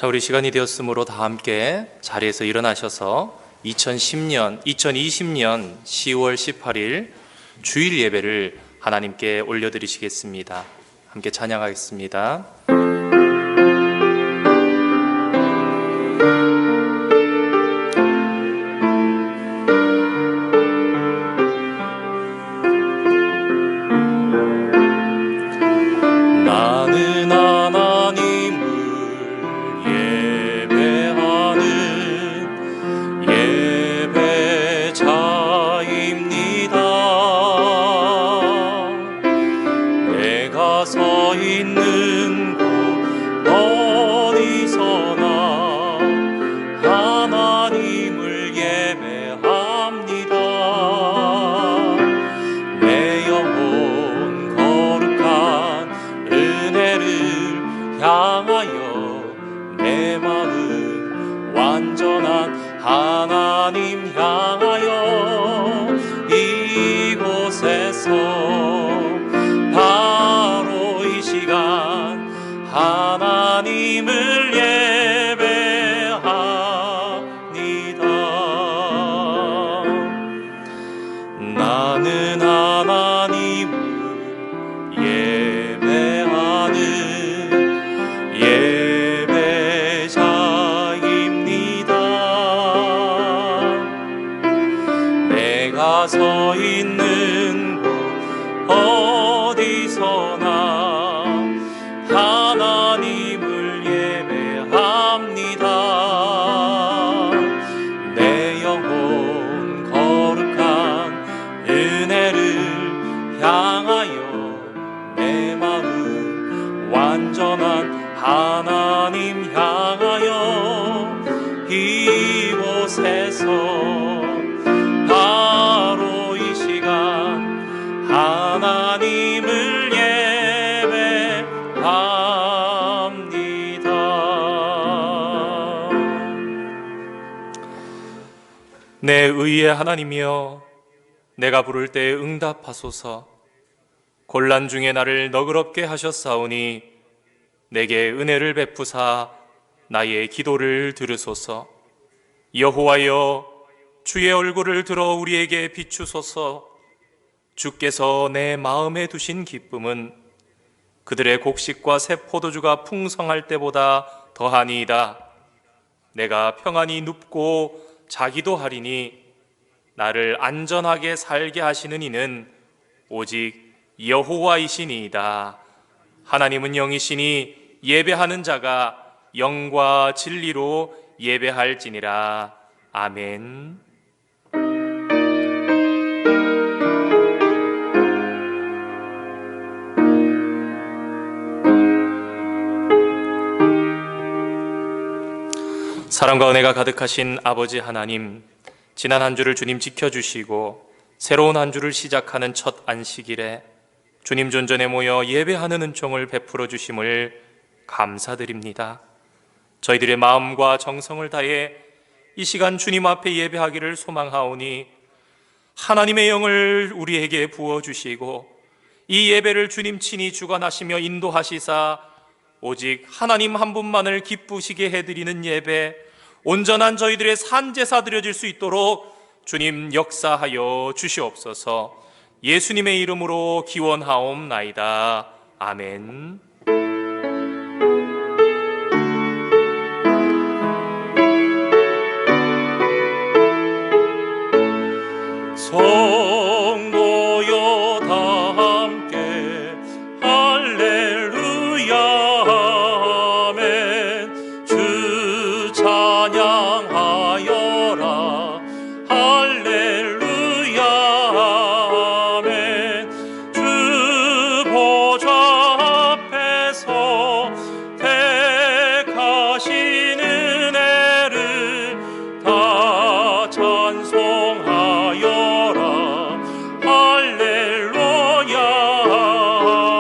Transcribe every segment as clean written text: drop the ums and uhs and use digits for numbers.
자, 우리 시간이 되었으므로 다 함께 자리에서 일어나셔서 2020년 10월 18일 주일 예배를 하나님께 올려드리시겠습니다. 함께 찬양하겠습니다. 나는 하나님을 예배하는 예배자입니다. 내가 서 있는 곳 어디서나 하나님을 예배합니다. 내 영혼 거룩한 은혜를 향하여 내 마음 완전한 하나님 향하여 이곳에서 바로 이 시간 하나님을 예배합니다. 나는 하나님을 예배하는 예배자입니다. 내가 서 있는 곳 어디서나 하나님을 예배합니다. 내 영혼 거룩한 은혜를 향하여 내 마음 완전한 하나님 향하여 이곳에서 바로 이 시간 하나님을 예배합니다. 내 의의 하나님이여, 내가 부를 때 응답하소서. 곤란 중에 나를 너그럽게 하셨사오니 내게 은혜를 베푸사 나의 기도를 들으소서. 여호와여, 주의 얼굴을 들어 우리에게 비추소서. 주께서 내 마음에 두신 기쁨은 그들의 곡식과 새 포도주가 풍성할 때보다 더하니이다. 내가 평안히 눕고 자기도 하리니 나를 안전하게 살게 하시는 이는 오직 여호와이시니이다. 하나님은 영이시니 예배하는 자가 영과 진리로 예배할지니라. 아멘. 사랑과 은혜가 가득하신 아버지 하나님, 지난 한 주를 주님 지켜주시고 새로운 한 주를 시작하는 첫 안식일에 주님 존전에 모여 예배하는 은총을 베풀어 주심을 감사드립니다. 저희들의 마음과 정성을 다해 이 시간 주님 앞에 예배하기를 소망하오니 하나님의 영을 우리에게 부어주시고 이 예배를 주님 친히 주관하시며 인도하시사 오직 하나님 한 분만을 기쁘시게 해드리는 예배, 온전한 저희들의 산제사 드려질 수 있도록 주님 역사하여 주시옵소서. 예수님의 이름으로 기원하옵나이다. 아멘. 성도여 다 함께 할렐루야 아멘. 주 찬양하여라 할렐루야 아멘. 주 보좌 앞에서 택하신 은혜를 다 찬송하여라 할렐루야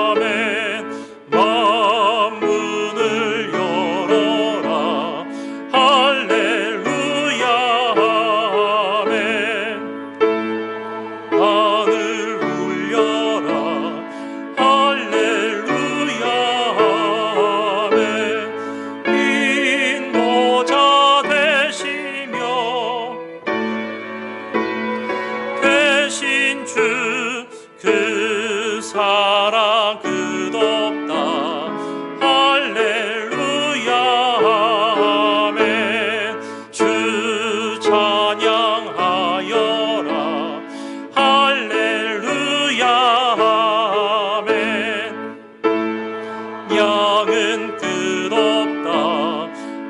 아멘. 만문을 열어라 할렐루야 아멘. 주 그 사랑 끝없다. 할렐루야 아멘. 주 찬양하여라. 할렐루야 아멘. 양은 끝없다.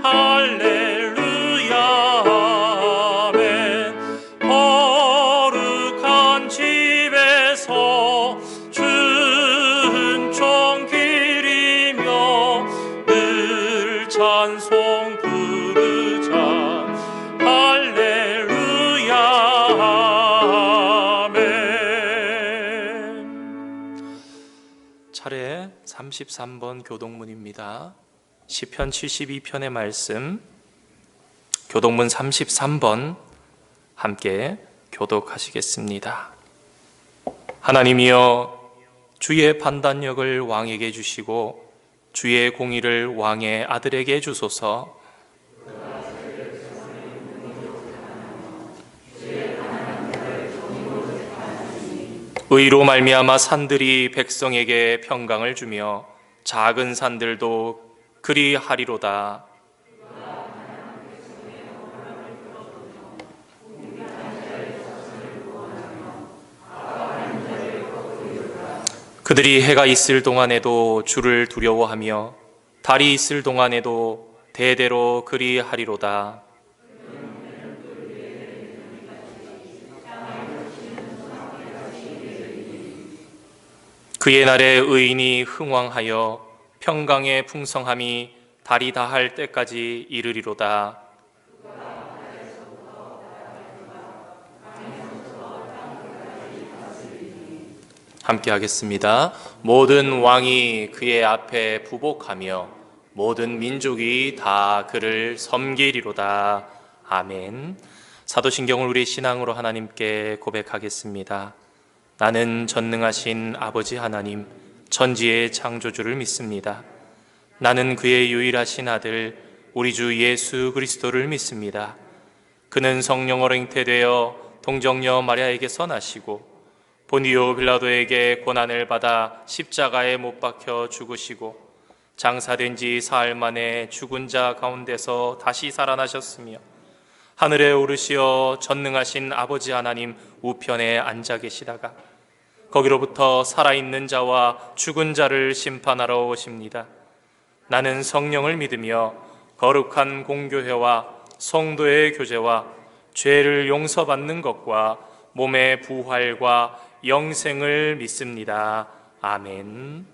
할렐루야 아멘. 거룩한 집에서 은총 기리며 늘 찬송 부르자. 할렐루야 아멘. 차례 33번 교독문입니다. 시편 72편의 말씀, 교독문 33번 함께 교독하시겠습니다. 하나님이여, 주의 판단력을 왕에게 주시고 주의 공의를 왕의 아들에게 주소서. 의로 말미암아 산들이 백성에게 평강을 주며 작은 산들도 그리하리로다. 그들이 해가 있을 동안에도 주를 두려워하며 달이 있을 동안에도 대대로 그리하리로다. 그의 날에 의인이 흥왕하여 평강의 풍성함이 달이 다할 때까지 이르리로다. 함께 하겠습니다. 모든 왕이 그의 앞에 부복하며 모든 민족이 다 그를 섬기리로다. 아멘. 사도신경을 우리 신앙으로 하나님께 고백하겠습니다. 나는 전능하신 아버지 하나님, 천지의 창조주를 믿습니다. 나는 그의 유일하신 아들 우리 주 예수 그리스도를 믿습니다. 그는 성령으로 잉태되어 동정녀 마리아에게서 나시고 본디오 빌라도에게 고난을 받아 십자가에 못 박혀 죽으시고 장사된 지 사흘 만에 죽은 자 가운데서 다시 살아나셨으며 하늘에 오르시어 전능하신 아버지 하나님 우편에 앉아 계시다가 거기로부터 살아있는 자와 죽은 자를 심판하러 오십니다. 나는 성령을 믿으며 거룩한 공교회와 성도의 교제와 죄를 용서받는 것과 몸의 부활과 영생을 믿습니다. 아멘.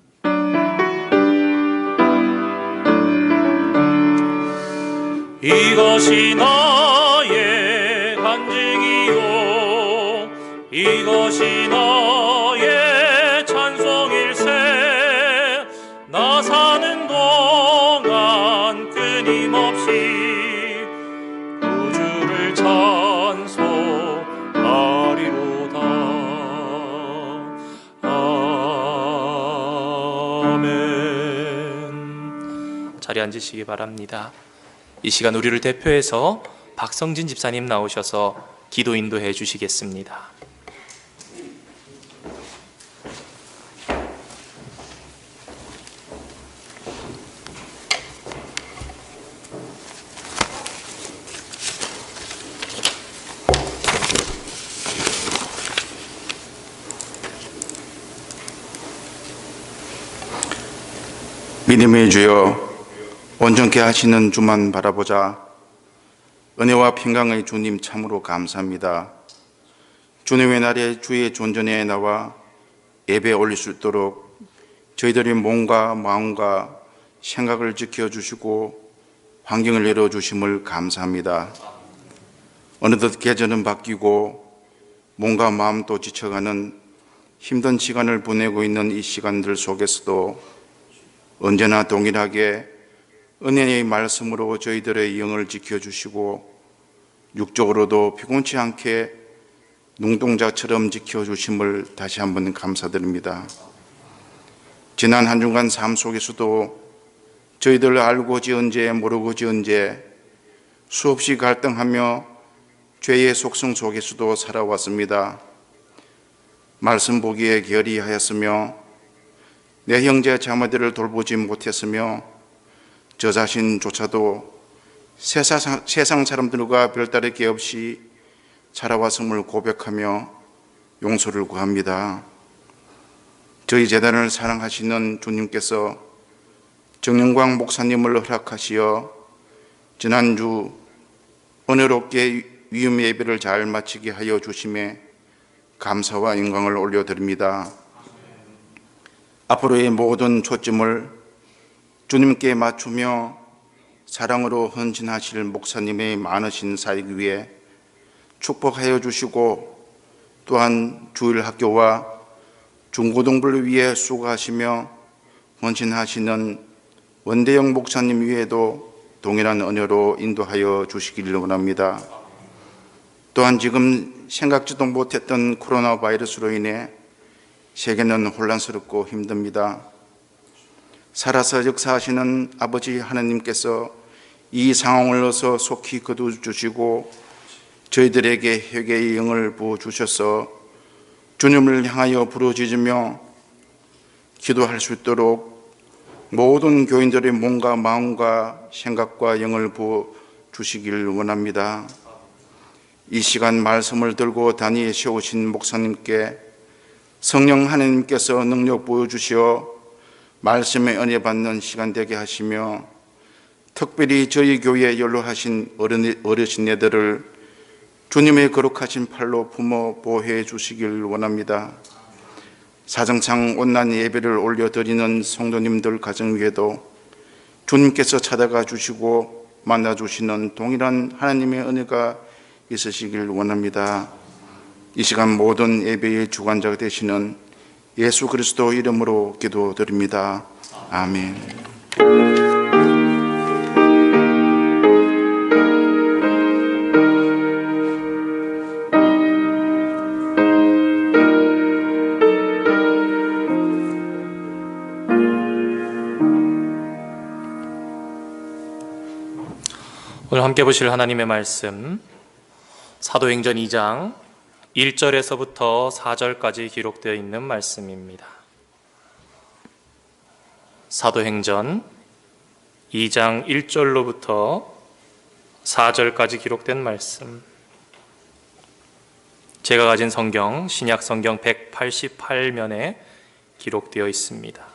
이것이 나의 간증이요, 이것이 나의 찬송일세. 나 사는 동안 끊임없이 구주를 찬송하리로다. 아멘. 자리에 앉으시기 바랍니다. 이 시간 우리를 대표해서 박성진 집사님 나오셔서 기도 인도해 주시겠습니다. 믿음의 주여, 온전케 하시는 주만 바라보자. 은혜와 평강의 주님 참으로 감사합니다. 주님의 날에 주의 존전에 나와 예배 올릴 수 있도록 저희들의 몸과 마음과 생각을 지켜주시고 환경을 열어주심을 감사합니다. 어느덧 계절은 바뀌고 몸과 마음도 지쳐가는 힘든 시간을 보내고 있는 이 시간들 속에서도 언제나 동일하게 은혜의 말씀으로 저희들의 영을 지켜주시고 육적으로도 피곤치 않게 눈동자처럼 지켜주심을 다시 한번 감사드립니다. 지난 한 주간 삶 속에서도 저희들 알고 지은 죄 모르고 지은 죄 수없이 갈등하며 죄의 속성 속에서도 살아왔습니다. 말씀 보기에 게으리하였으며 내 형제 자매들을 돌보지 못했으며 저 자신조차도 세상 사람들과 별다를 게 없이 살아왔음을 고백하며 용서를 구합니다. 저희 재단을 사랑하시는 주님께서 정영광 목사님을 허락하시어 지난주 은혜롭게 위임 예배를 잘 마치게 하여 주심에 감사와 영광을 올려드립니다. 앞으로의 모든 초점을 주님께 맞추며 사랑으로 헌신하실 목사님의 많으신 사역 위에 축복하여 주시고 또한 주일학교와 중고등부를 위해 수고하시며 헌신하시는 원대영 목사님 위에도 동일한 은혜로 인도하여 주시기를 원합니다. 또한 지금 생각지도 못했던 코로나 바이러스로 인해 세계는 혼란스럽고 힘듭니다. 살아서 역사하시는 아버지 하나님께서 이 상황을 어서 속히 거두주시고 저희들에게 회개의 영을 부어주셔서 주님을 향하여 부르짖으며 기도할 수 있도록 모든 교인들의 몸과 마음과 생각과 영을 부어주시길 원합니다. 이 시간 말씀을 들고 단위에 세우신 목사님께 성령 하나님께서 능력 보여주시어 말씀의 은혜 받는 시간 되게 하시며 특별히 저희 교회에 연로하신 어르신네들을 주님의 거룩하신 팔로 품어 보호해 주시길 원합니다. 사정상 온난 예배를 올려드리는 성도님들 가정 위에도 주님께서 찾아가 주시고 만나 주시는 동일한 하나님의 은혜가 있으시길 원합니다. 이 시간 모든 예배의 주관자가 되시는 예수 그리스도 이름으로 기도드립니다. 아멘. 오늘 함께 보실 하나님의 말씀 사도행전 2장 1절에서부터 4절까지 기록되어 있는 말씀입니다. 사도행전 2장 1절로부터 4절까지 기록된 말씀. 제가 가진 성경, 신약 성경 188면에 기록되어 있습니다.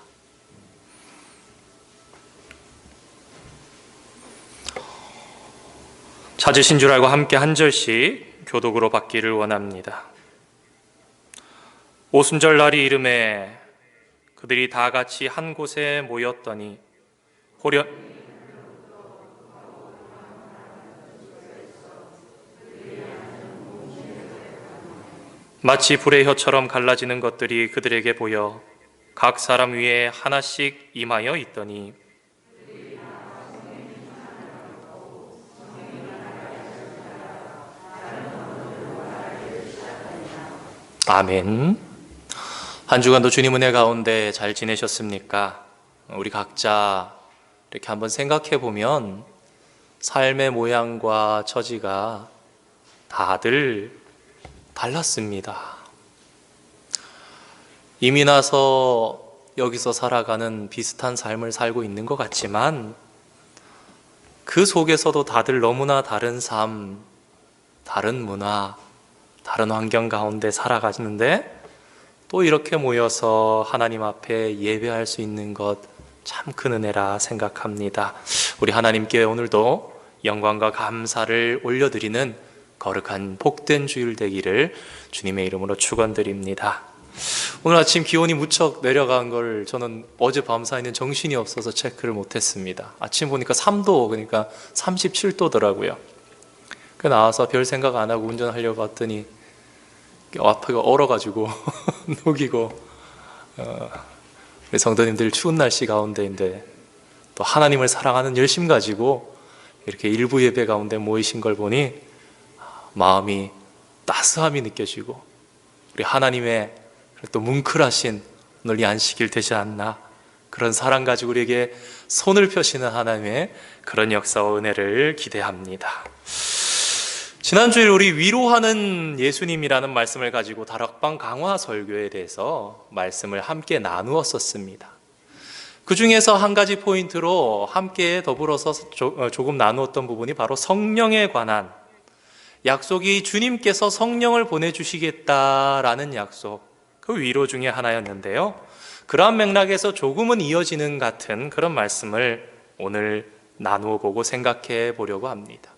찾으신 줄 알고 함께 한 절씩 교독으로 받기를 원합니다. 오순절 날이 이름에 그들이 다 같이 한 곳에 모였더니 마치 불의 혀처럼 갈라지는 것들이 그들에게 보여 각 사람 위에 하나씩 임하여 있더니 아멘. 한 주간도 주님 은혜 가운데 잘 지내셨습니까? 우리 각자 이렇게 한번 생각해 보면 삶의 모양과 처지가 다들 달랐습니다. 이미 나서 여기서 살아가는 비슷한 삶을 살고 있는 것 같지만 그 속에서도 다들 너무나 다른 삶, 다른 문화, 다른 환경 가운데 살아가시는데 또 이렇게 모여서 하나님 앞에 예배할 수 있는 것 참 큰 은혜라 생각합니다. 우리 하나님께 오늘도 영광과 감사를 올려드리는 거룩한 복된 주일 되기를 주님의 이름으로 축원드립니다. 오늘 아침 기온이 무척 내려간 걸 저는 어젯밤 사이는 정신이 없어서 체크를 못했습니다. 아침 보니까 3도, 그러니까 37도더라고요. 그 나와서 별 생각 안 하고 운전하려고 봤더니 앞에가 얼어가지고 녹이고 우리 성도님들 추운 날씨 가운데인데 또 하나님을 사랑하는 열심 가지고 이렇게 일부 예배 가운데 모이신 걸 보니 마음이 따스함이 느껴지고 우리 하나님의 또 뭉클하신 오늘 이 안식일 되지 않나, 그런 사랑 가지고 우리에게 손을 펴시는 하나님의 그런 역사와 은혜를 기대합니다. 지난주에 우리 위로하는 예수님이라는 말씀을 가지고 다락방 강화 설교에 대해서 말씀을 함께 나누었었습니다. 그 중에서 한 가지 포인트로 함께 더불어서 조금 나누었던 부분이 바로 성령에 관한 약속이 주님께서 성령을 보내주시겠다라는 약속, 그 위로 중에 하나였는데요. 그러한 맥락에서 조금은 이어지는 같은 그런 말씀을 오늘 나누어 보고 생각해 보려고 합니다.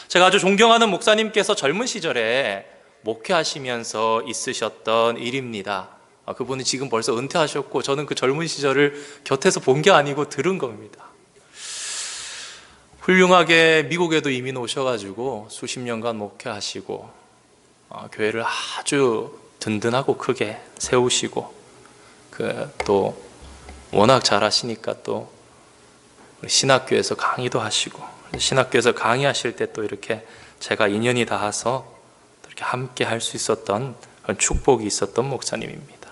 제가 아주 존경하는 목사님께서 젊은 시절에 목회하시면서 있으셨던 일입니다. 그분은 지금 벌써 은퇴하셨고 저는 그 젊은 시절을 곁에서 본 게 아니고 들은 겁니다. 훌륭하게 미국에도 이민 오셔가지고 수십 년간 목회하시고 교회를 아주 든든하고 크게 세우시고 또 워낙 잘하시니까 또 신학교에서 강의도 하시고 신학교에서 강의하실 때 또 이렇게 제가 인연이 닿아서 이렇게 함께 할 수 있었던 그런 축복이 있었던 목사님입니다.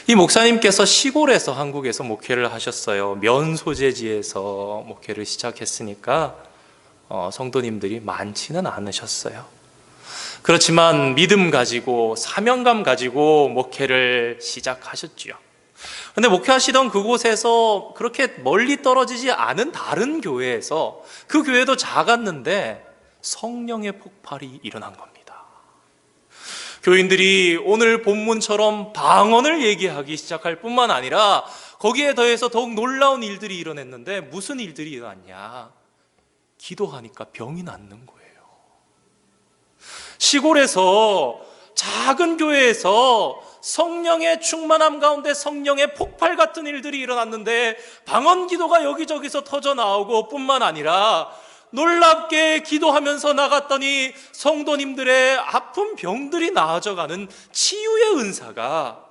이 목사님께서 시골에서 한국에서 목회를 하셨어요. 면 소재지에서 목회를 시작했으니까 성도님들이 많지는 않으셨어요. 그렇지만 믿음 가지고 사명감 가지고 목회를 시작하셨지요. 근데 목회하시던 그곳에서 그렇게 멀리 떨어지지 않은 다른 교회에서 그 교회도 작았는데 성령의 폭발이 일어난 겁니다. 교인들이 오늘 본문처럼 방언을 얘기하기 시작할 뿐만 아니라 거기에 더해서 더욱 놀라운 일들이 일어났는데 무슨 일들이 일어났냐? 기도하니까 병이 낫는 거예요. 시골에서 작은 교회에서 성령의 충만함 가운데 성령의 폭발 같은 일들이 일어났는데 방언 기도가 여기저기서 터져 나오고 뿐만 아니라 놀랍게 기도하면서 나갔더니 성도님들의 아픈 병들이 나아져가는 치유의 은사가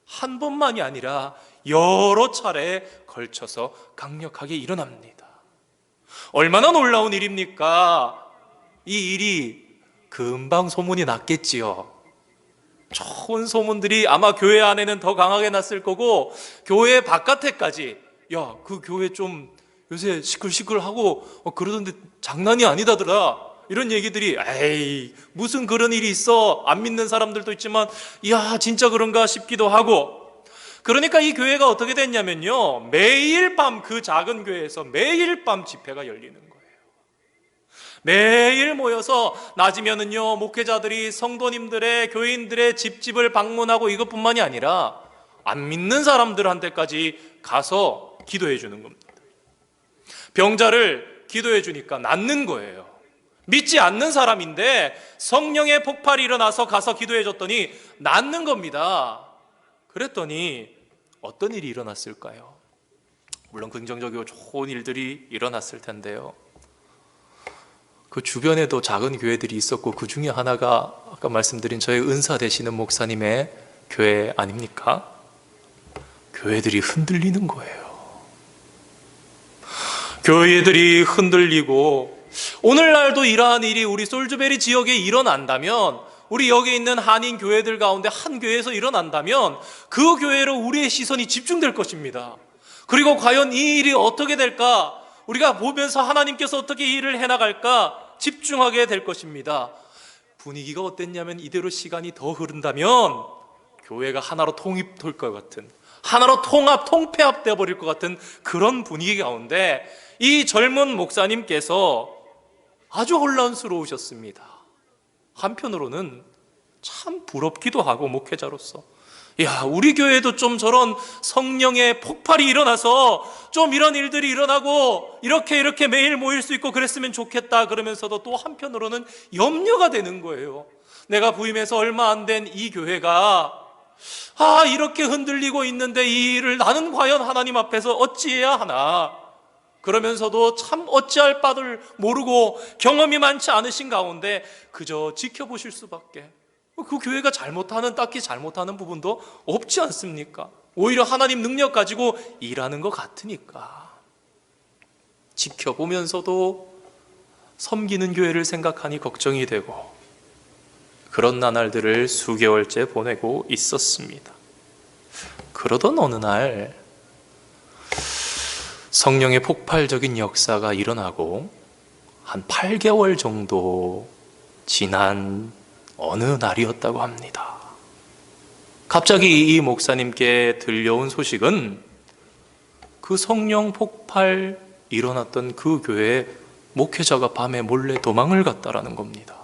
한 번만이 아니라 여러 차례에 걸쳐서 강력하게 일어납니다. 얼마나 놀라운 일입니까? 이 일이 금방 소문이 났겠지요. 좋은 소문들이 아마 교회 안에는 더 강하게 났을 거고 교회 바깥에까지 야, 그 교회 좀 요새 시끌시끌하고 그러던데 장난이 아니다더라 이런 얘기들이 에이 무슨 그런 일이 있어 안 믿는 사람들도 있지만 야 진짜 그런가 싶기도 하고 그러니까 이 교회가 어떻게 됐냐면요 매일 밤 그 작은 교회에서 매일 밤 집회가 열리는 거예요. 매일 모여서 낮이면은요 목회자들이 성도님들의 교인들의 집집을 방문하고 이것뿐만이 아니라 안 믿는 사람들한테까지 가서 기도해 주는 겁니다. 병자를 기도해 주니까 낫는 거예요. 믿지 않는 사람인데 성령의 폭발이 일어나서 가서 기도해 줬더니 낫는 겁니다. 그랬더니 어떤 일이 일어났을까요? 물론 긍정적이고 좋은 일들이 일어났을 텐데요. 그 주변에도 작은 교회들이 있었고 그 중에 하나가 아까 말씀드린 저의 은사 되시는 목사님의 교회 아닙니까? 교회들이 흔들리는 거예요. 교회들이 흔들리고 오늘날도 이러한 일이 우리 솔즈베리 지역에 일어난다면 우리 여기 있는 한인 교회들 가운데 한 교회에서 일어난다면 그 교회로 우리의 시선이 집중될 것입니다. 그리고 과연 이 일이 어떻게 될까? 우리가 보면서 하나님께서 어떻게 이 일을 해나갈까 집중하게 될 것입니다. 분위기가 어땠냐면 이대로 시간이 더 흐른다면 교회가 하나로 통합될 것 같은 하나로 통폐합되어 버릴 것 같은 그런 분위기 가운데 이 젊은 목사님께서 아주 혼란스러우셨습니다. 한편으로는 참 부럽기도 하고 목회자로서 야, 우리 교회도 좀 저런 성령의 폭발이 일어나서 좀 이런 일들이 일어나고 이렇게 매일 모일 수 있고 그랬으면 좋겠다 그러면서도 또 한편으로는 염려가 되는 거예요. 내가 부임해서 얼마 안 된 이 교회가 이렇게 흔들리고 있는데 이 일을 나는 과연 하나님 앞에서 어찌해야 하나 그러면서도 참 어찌할 바를 모르고 경험이 많지 않으신 가운데 그저 지켜보실 수밖에 그 교회가 딱히 잘못하는 부분도 없지 않습니까? 오히려 하나님 능력 가지고 일하는 것 같으니까 지켜보면서도 섬기는 교회를 생각하니 걱정이 되고 그런 나날들을 수개월째 보내고 있었습니다. 그러던 어느 날 성령의 폭발적인 역사가 일어나고 한 8개월 정도 지난 어느 날이었다고 합니다. 갑자기 이 목사님께 들려온 소식은 그 성령 폭발 일어났던 그 교회에 목회자가 밤에 몰래 도망을 갔다라는 겁니다.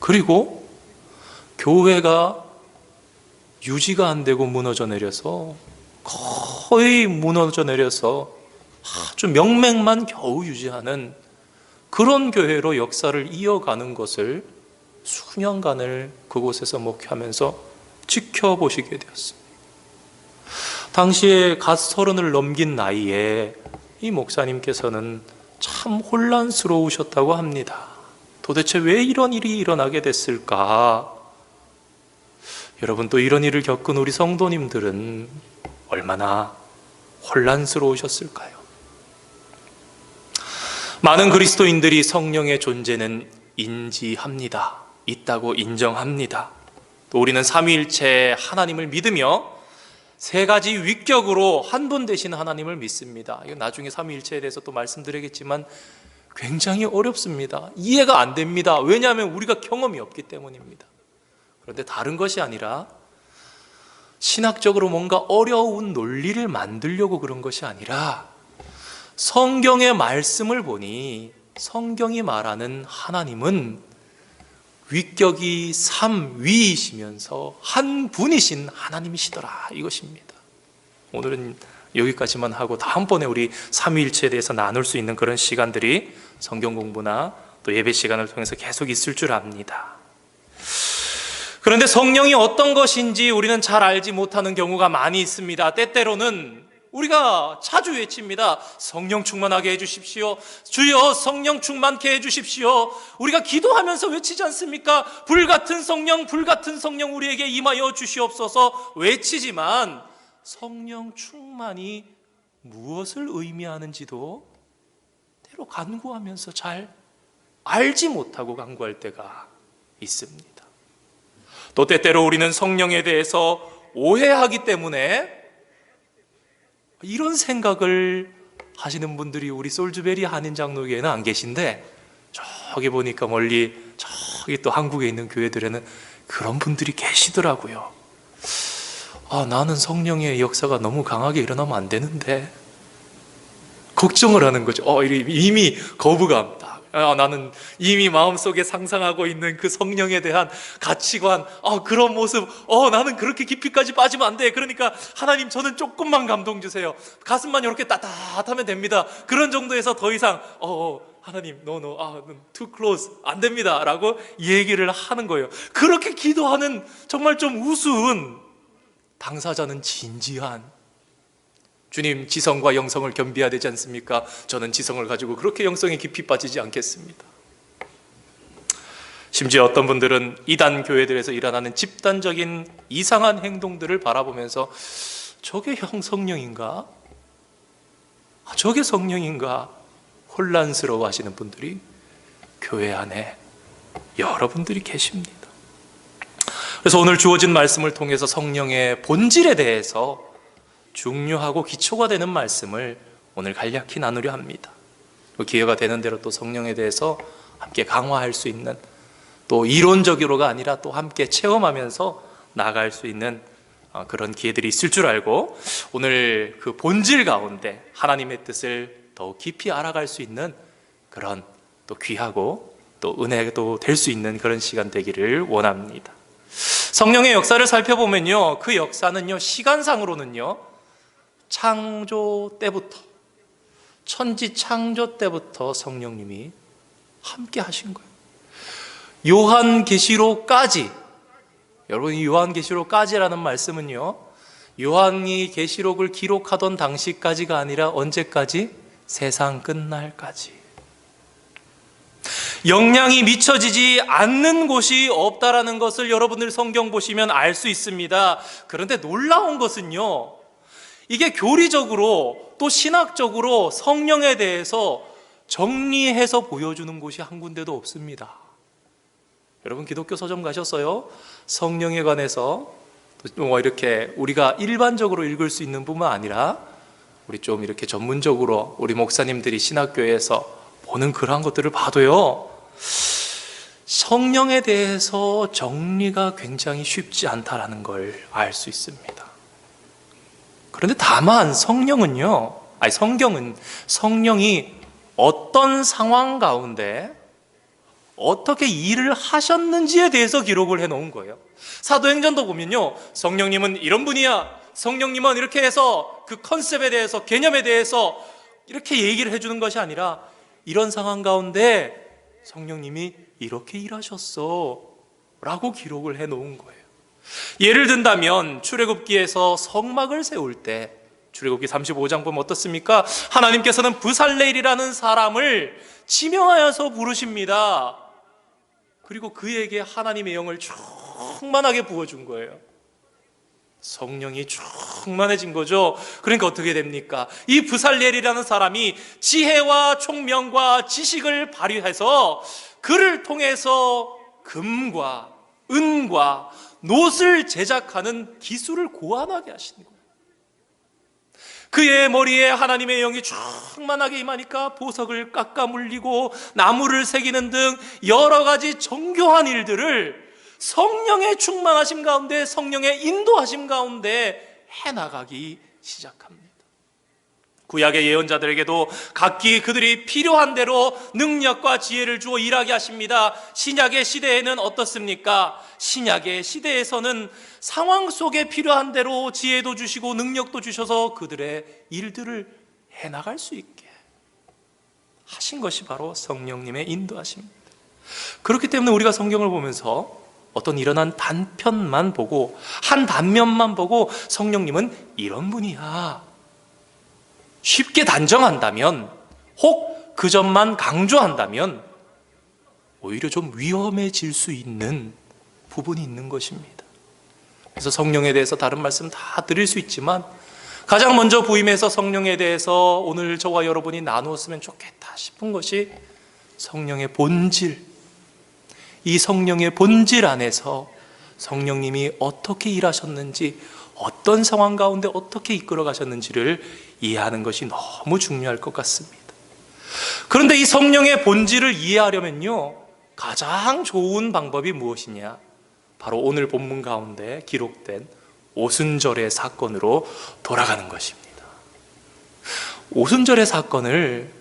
그리고 교회가 유지가 안 되고 무너져 내려서 거의 무너져 내려서 아주 명맥만 겨우 유지하는 그런 교회로 역사를 이어가는 것을 수년간을 그곳에서 목회하면서 지켜보시게 되었습니다. 당시에 갓 30을 넘긴 나이에 이 목사님께서는 참 혼란스러우셨다고 합니다. 도대체 왜 이런 일이 일어나게 됐을까? 여러분, 또 이런 일을 겪은 우리 성도님들은 얼마나 혼란스러우셨을까요? 많은 그리스도인들이 성령의 존재는 인지합니다. 있다고 인정합니다. 또 우리는 삼위일체 하나님을 믿으며 세 가지 위격으로 한 분 되신 하나님을 믿습니다. 이거 나중에 삼위일체에 대해서 또 말씀드리겠지만 굉장히 어렵습니다. 이해가 안 됩니다. 왜냐하면 우리가 경험이 없기 때문입니다. 그런데 다른 것이 아니라 신학적으로 뭔가 어려운 논리를 만들려고 그런 것이 아니라 성경의 말씀을 보니 성경이 말하는 하나님은 위격이 삼위이시면서 한 분이신 하나님이시더라, 이것입니다. 오늘은 여기까지만 하고 다음번에 우리 삼위일체에 대해서 나눌 수 있는 그런 시간들이 성경 공부나 또 예배 시간을 통해서 계속 있을 줄 압니다. 그런데 성령이 어떤 것인지 우리는 잘 알지 못하는 경우가 많이 있습니다. 때때로는 우리가 자주 외칩니다. 성령 충만하게 해주십시오. 주여 성령 충만케 해주십시오. 우리가 기도하면서 외치지 않습니까? 불같은 성령, 불같은 성령 우리에게 임하여 주시옵소서 외치지만 성령 충만이 무엇을 의미하는지도 때로 간구하면서 잘 알지 못하고 간구할 때가 있습니다. 또 때때로 우리는 성령에 대해서 오해하기 때문에 이런 생각을 하시는 분들이 우리 솔즈베리 한인 장로교회는 안 계신데 저기 보니까 멀리 저기 또 한국에 있는 교회들에는 그런 분들이 계시더라고요. 나는 성령의 역사가 너무 강하게 일어나면 안 되는데 걱정을 하는 거죠. 이미 거부감. 나는 이미 마음속에 상상하고 있는 그 성령에 대한 가치관, 그런 모습, 나는 그렇게 깊이까지 빠지면 안 돼. 그러니까 하나님, 저는 조금만 감동 주세요. 가슴만 이렇게 따뜻하면 됩니다. 그런 정도에서 더 이상 하나님, no, too close, 안 됩니다 라고 얘기를 하는 거예요. 그렇게 기도하는 정말 좀 우스운 당사자는 진지한, 주님, 지성과 영성을 겸비해야 되지 않습니까? 저는 지성을 가지고 그렇게 영성에 깊이 빠지지 않겠습니다. 심지어 어떤 분들은 이단 교회들에서 일어나는 집단적인 이상한 행동들을 바라보면서 저게 성령인가? 저게 성령인가? 혼란스러워 하시는 분들이 교회 안에 여러분들이 계십니다. 그래서 오늘 주어진 말씀을 통해서 성령의 본질에 대해서 중요하고 기초가 되는 말씀을 오늘 간략히 나누려 합니다. 기회가 되는 대로 또 성령에 대해서 함께 강화할 수 있는, 또 이론적으로가 아니라 또 함께 체험하면서 나아갈 수 있는 그런 기회들이 있을 줄 알고 오늘 그 본질 가운데 하나님의 뜻을 더 깊이 알아갈 수 있는 그런 또 귀하고 또 은혜도 될 수 있는 그런 시간 되기를 원합니다. 성령의 역사를 살펴보면요, 그 역사는요, 시간상으로는요, 창조 때부터, 천지 창조 때부터 성령님이 함께 하신 거예요. 요한계시록까지, 여러분, 이 요한계시록까지라는 말씀은요, 요한이 계시록을 기록하던 당시까지가 아니라 언제까지? 세상 끝날까지. 영향이 미쳐지지 않는 곳이 없다라는 것을 여러분들 성경 보시면 알 수 있습니다. 그런데 놀라운 것은요, 이게 교리적으로 또 신학적으로 성령에 대해서 정리해서 보여주는 곳이 한 군데도 없습니다. 여러분, 기독교 서점 가셨어요? 성령에 관해서 이렇게 우리가 일반적으로 읽을 수 있는 뿐만 아니라 우리 좀 이렇게 전문적으로 우리 목사님들이 신학교에서 보는 그러한 것들을 봐도요, 성령에 대해서 정리가 굉장히 쉽지 않다라는 걸 알 수 있습니다. 그런데 다만 성경은 성령이 어떤 상황 가운데 어떻게 일을 하셨는지에 대해서 기록을 해놓은 거예요. 사도행전도 보면요, 성령님은 이런 분이야, 성령님은 이렇게 해서 그 컨셉에 대해서, 개념에 대해서 이렇게 얘기를 해주는 것이 아니라 이런 상황 가운데 성령님이 이렇게 일하셨어 라고 기록을 해놓은 거예요. 예를 든다면 출애굽기에서 성막을 세울 때, 출애굽기 35장 보면 어떻습니까? 하나님께서는 브살레일이라는 사람을 지명하여서 부르십니다. 그리고 그에게 하나님의 영을 충만하게 부어준 거예요. 성령이 충만해진 거죠. 그러니까 어떻게 됩니까? 이 브살레일이라는 사람이 지혜와 총명과 지식을 발휘해서 그를 통해서 금과 은과 놋을 제작하는 기술을 고안하게 하신 거예요. 그의 머리에 하나님의 영이 충만하게 임하니까 보석을 깎아 물리고 나무를 새기는 등 여러 가지 정교한 일들을 성령의 충만하심 가운데, 성령의 인도하심 가운데 해나가기 시작합니다. 구약의 예언자들에게도 각기 그들이 필요한 대로 능력과 지혜를 주어 일하게 하십니다. 신약의 시대에는 어떻습니까? 신약의 시대에서는 상황 속에 필요한 대로 지혜도 주시고 능력도 주셔서 그들의 일들을 해나갈 수 있게 하신 것이 바로 성령님의 인도하십니다. 그렇기 때문에 우리가 성경을 보면서 어떤 일어난 단편만 보고, 한 단면만 보고 성령님은 이런 분이야 쉽게 단정한다면, 혹 그 점만 강조한다면 오히려 좀 위험해질 수 있는 부분이 있는 것입니다. 그래서 성령에 대해서 다른 말씀 다 드릴 수 있지만, 가장 먼저 부임해서 성령에 대해서 오늘 저와 여러분이 나누었으면 좋겠다 싶은 것이 성령의 본질, 이 성령의 본질 안에서 성령님이 어떻게 일하셨는지, 어떤 상황 가운데 어떻게 이끌어 가셨는지를 이해하는 것이 너무 중요할 것 같습니다. 그런데 이 성령의 본질을 이해하려면요, 가장 좋은 방법이 무엇이냐? 바로 오늘 본문 가운데 기록된 오순절의 사건으로 돌아가는 것입니다. 오순절의 사건을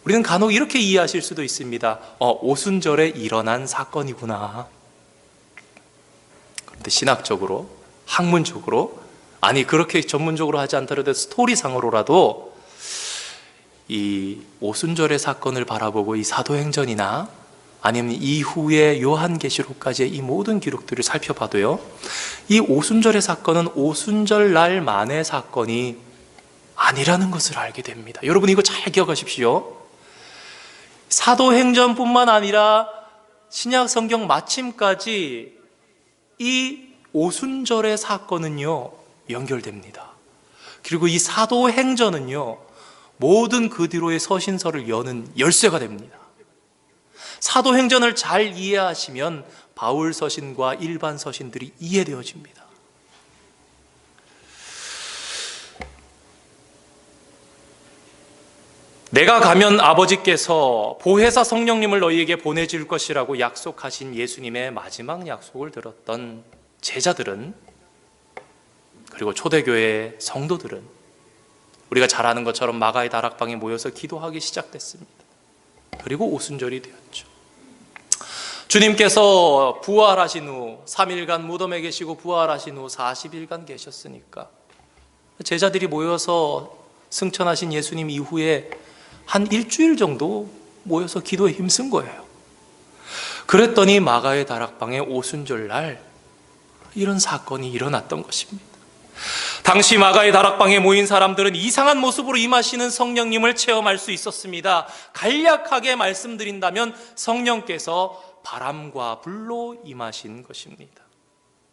우리는 간혹 이렇게 이해하실 수도 있습니다. 오순절에 일어난 사건이구나. 그런데 신학적으로, 학문적으로, 아니 그렇게 전문적으로 하지 않더라도 스토리상으로라도 이 오순절의 사건을 바라보고 이 사도행전이나 아니면 이후의 요한계시록까지의 이 모든 기록들을 살펴봐도요, 이 오순절의 사건은 오순절 날만의 사건이 아니라는 것을 알게 됩니다. 여러분 이거 잘 기억하십시오. 사도행전뿐만 아니라 신약 성경 마침까지 이 오순절의 사건은요 연결됩니다. 그리고 이 사도행전은요 모든 그 뒤로의 서신서를 여는 열쇠가 됩니다. 사도행전을 잘 이해하시면 바울 서신과 일반 서신들이 이해되어집니다. 내가 가면 아버지께서 보혜사 성령님을 너희에게 보내줄 것이라고 약속하신 예수님의 마지막 약속을 들었던 제자들은, 그리고 초대교회 성도들은 우리가 잘 아는 것처럼 마가의 다락방에 모여서 기도하기 시작됐습니다. 그리고 오순절이 되었죠. 주님께서 부활하신 후 3일간 무덤에 계시고 부활하신 후 40일간 계셨으니까 제자들이 모여서 승천하신 예수님 이후에 한 일주일 정도 모여서 기도에 힘쓴 거예요. 그랬더니 마가의 다락방에 오순절 날 이런 사건이 일어났던 것입니다. 당시 마가의 다락방에 모인 사람들은 이상한 모습으로 임하시는 성령님을 체험할 수 있었습니다. 간략하게 말씀드린다면 성령께서 바람과 불로 임하신 것입니다.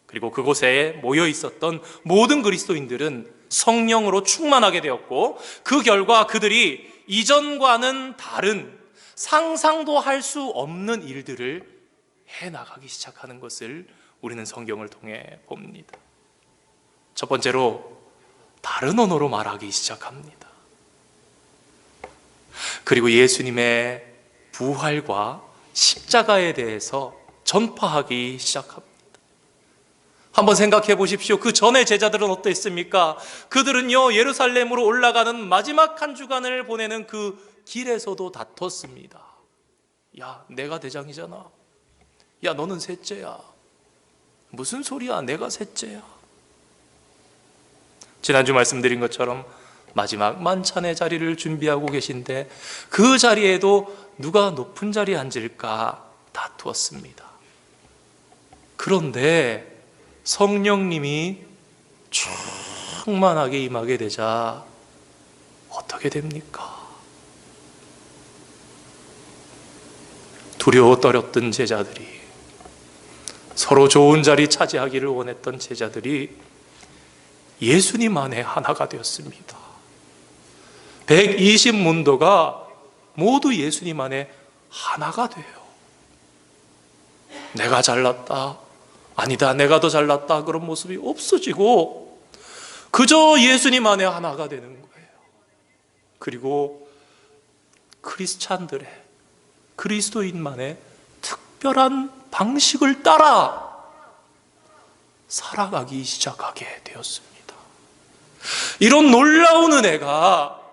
그리고 그곳에 모여 있었던 모든 그리스도인들은 성령으로 충만하게 되었고, 그 결과 그들이 이전과는 다른, 상상도 할 수 없는 일들을 해나가기 시작하는 것을 우리는 성경을 통해 봅니다. 첫 번째로 다른 언어로 말하기 시작합니다. 그리고 예수님의 부활과 십자가에 대해서 전파하기 시작합니다. 한번 생각해 보십시오. 그 전에 제자들은 어땠습니까? 그들은요, 예루살렘으로 올라가는 마지막 한 주간을 보내는 그 길에서도 다퉜습니다. 야, 내가 대장이잖아. 야, 너는 셋째야. 무슨 소리야? 내가 셋째야. 지난주 말씀드린 것처럼 마지막 만찬의 자리를 준비하고 계신데 그 자리에도 누가 높은 자리에 앉을까 다투었습니다. 그런데 성령님이 충만하게 임하게 되자 어떻게 됩니까? 두려워 떨었던 제자들이, 서로 좋은 자리 차지하기를 원했던 제자들이 예수님 안에 하나가 되었습니다. 120문도가 모두 예수님 안에 하나가 돼요. 내가 잘났다, 아니다 내가 더 잘났다, 그런 모습이 없어지고 그저 예수님 안에 하나가 되는 거예요. 그리고 크리스찬들의, 그리스도인만의 특별한 방식을 따라 살아가기 시작하게 되었습니다. 이런 놀라운 은혜가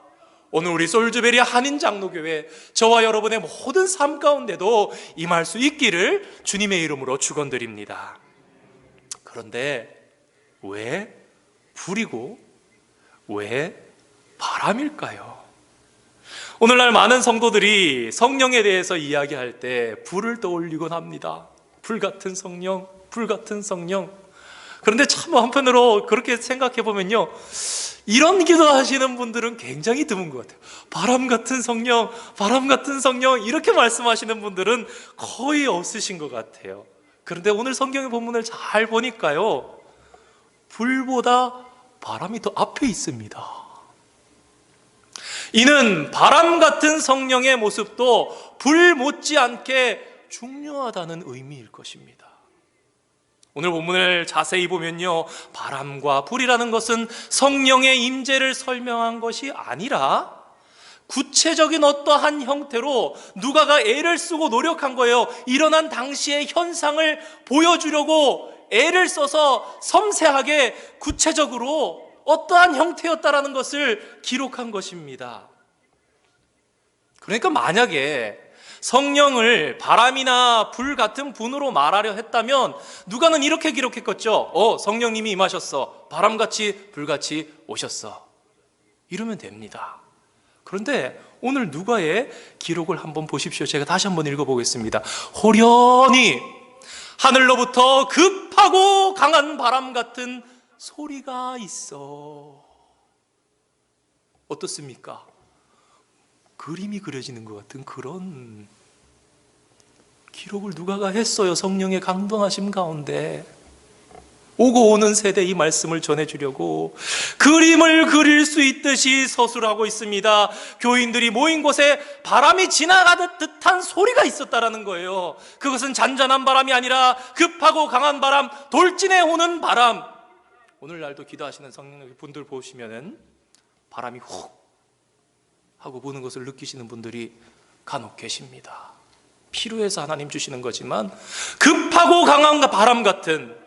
오늘 우리 솔즈베리 한인장로교회, 저와 여러분의 모든 삶 가운데도 임할 수 있기를 주님의 이름으로 축원드립니다. 그런데 왜 불이고 왜 바람일까요? 오늘날 많은 성도들이 성령에 대해서 이야기할 때 불을 떠올리곤 합니다. 불 같은 성령, 불 같은 성령. 그런데 참 한편으로 그렇게 생각해 보면요, 이런 기도 하시는 분들은 굉장히 드문 것 같아요. 바람 같은 성령, 바람 같은 성령, 이렇게 말씀하시는 분들은 거의 없으신 것 같아요. 그런데 오늘 성경의 본문을 잘 보니까요, 불보다 바람이 더 앞에 있습니다. 이는 바람 같은 성령의 모습도 불 못지않게 중요하다는 의미일 것입니다. 오늘 본문을 자세히 보면요, 바람과 불이라는 것은 성령의 임재를 설명한 것이 아니라 구체적인 어떠한 형태로 누가가 애를 쓰고 노력한 거예요. 일어난 당시의 현상을 보여주려고 애를 써서 섬세하게 구체적으로 어떠한 형태였다라는 것을 기록한 것입니다. 그러니까 만약에 성령을 바람이나 불 같은 분으로 말하려 했다면 누가는 이렇게 기록했겠죠. 성령님이 임하셨어. 바람같이 불같이 오셨어. 이러면 됩니다. 그런데 오늘 누가의 기록을 한번 보십시오. 제가 다시 한번 읽어보겠습니다. 호련히 하늘로부터 급하고 강한 바람 같은 소리가 있어. 어떻습니까? 그림이 그려지는 것 같은 그런 기록을 누가가 했어요. 성령의 강동하심 가운데 오고 오는 세대에 이 말씀을 전해주려고 그림을 그릴 수 있듯이 서술하고 있습니다. 교인들이 모인 곳에 바람이 지나가듯 듯한 소리가 있었다라는 거예요. 그것은 잔잔한 바람이 아니라 급하고 강한 바람, 돌진해 오는 바람. 오늘날도 기도하시는 성령 분들 보시면은 바람이 훅 하고 부는 것을 느끼시는 분들이 간혹 계십니다. 필요해서 하나님 주시는 거지만 급하고 강한 바람 같은,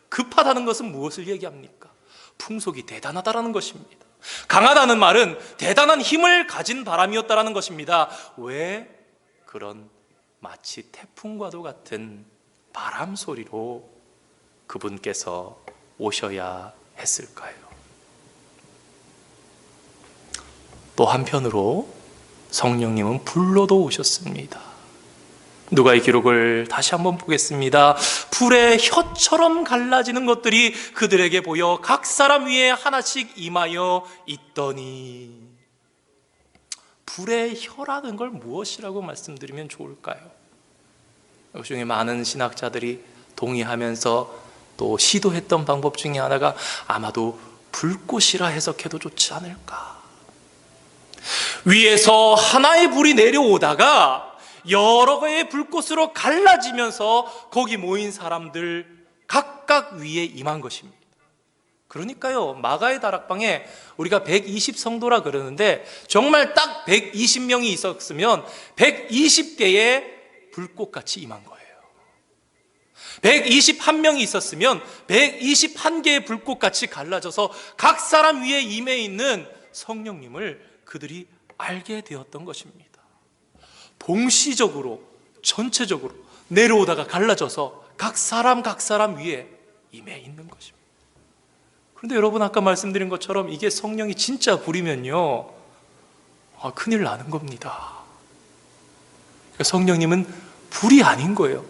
급하다는 것은 무엇을 얘기합니까? 풍속이 대단하다라는 것입니다. 강하다는 말은 대단한 힘을 가진 바람이었다라는 것입니다. 왜 그런 마치 태풍과도 같은 바람 소리로 그분께서 오셔야 했을까요? 또 한편으로 성령님은 불로도 오셨습니다. 누가의 기록을 다시 한번 보겠습니다. 불의 혀처럼 갈라지는 것들이 그들에게 보여 각 사람 위에 하나씩 임하여 있더니. 불의 혀라는 걸 무엇이라고 말씀드리면 좋을까요? 그 중에 많은 신학자들이 동의하면서 또 시도했던 방법 중에 하나가 아마도 불꽃이라 해석해도 좋지 않을까. 위에서 하나의 불이 내려오다가 여러 개의 불꽃으로 갈라지면서 거기 모인 사람들 각각 위에 임한 것입니다. 그러니까요, 마가의 다락방에 우리가 120성도라 그러는데 정말 딱 120명이 있었으면 120개의 불꽃같이 임한 거예요. 121명이 있었으면 121개의 불꽃같이 갈라져서 각 사람 위에 임해 있는 성령님을 그들이 알게 되었던 것입니다. 동시적으로, 전체적으로 내려오다가 갈라져서 각 사람 위에 임해 있는 것입니다. 그런데 여러분, 아까 말씀드린 것처럼 이게 성령이 진짜 불이면요, 큰일 나는 겁니다. 그러니까 성령님은 불이 아닌 거예요.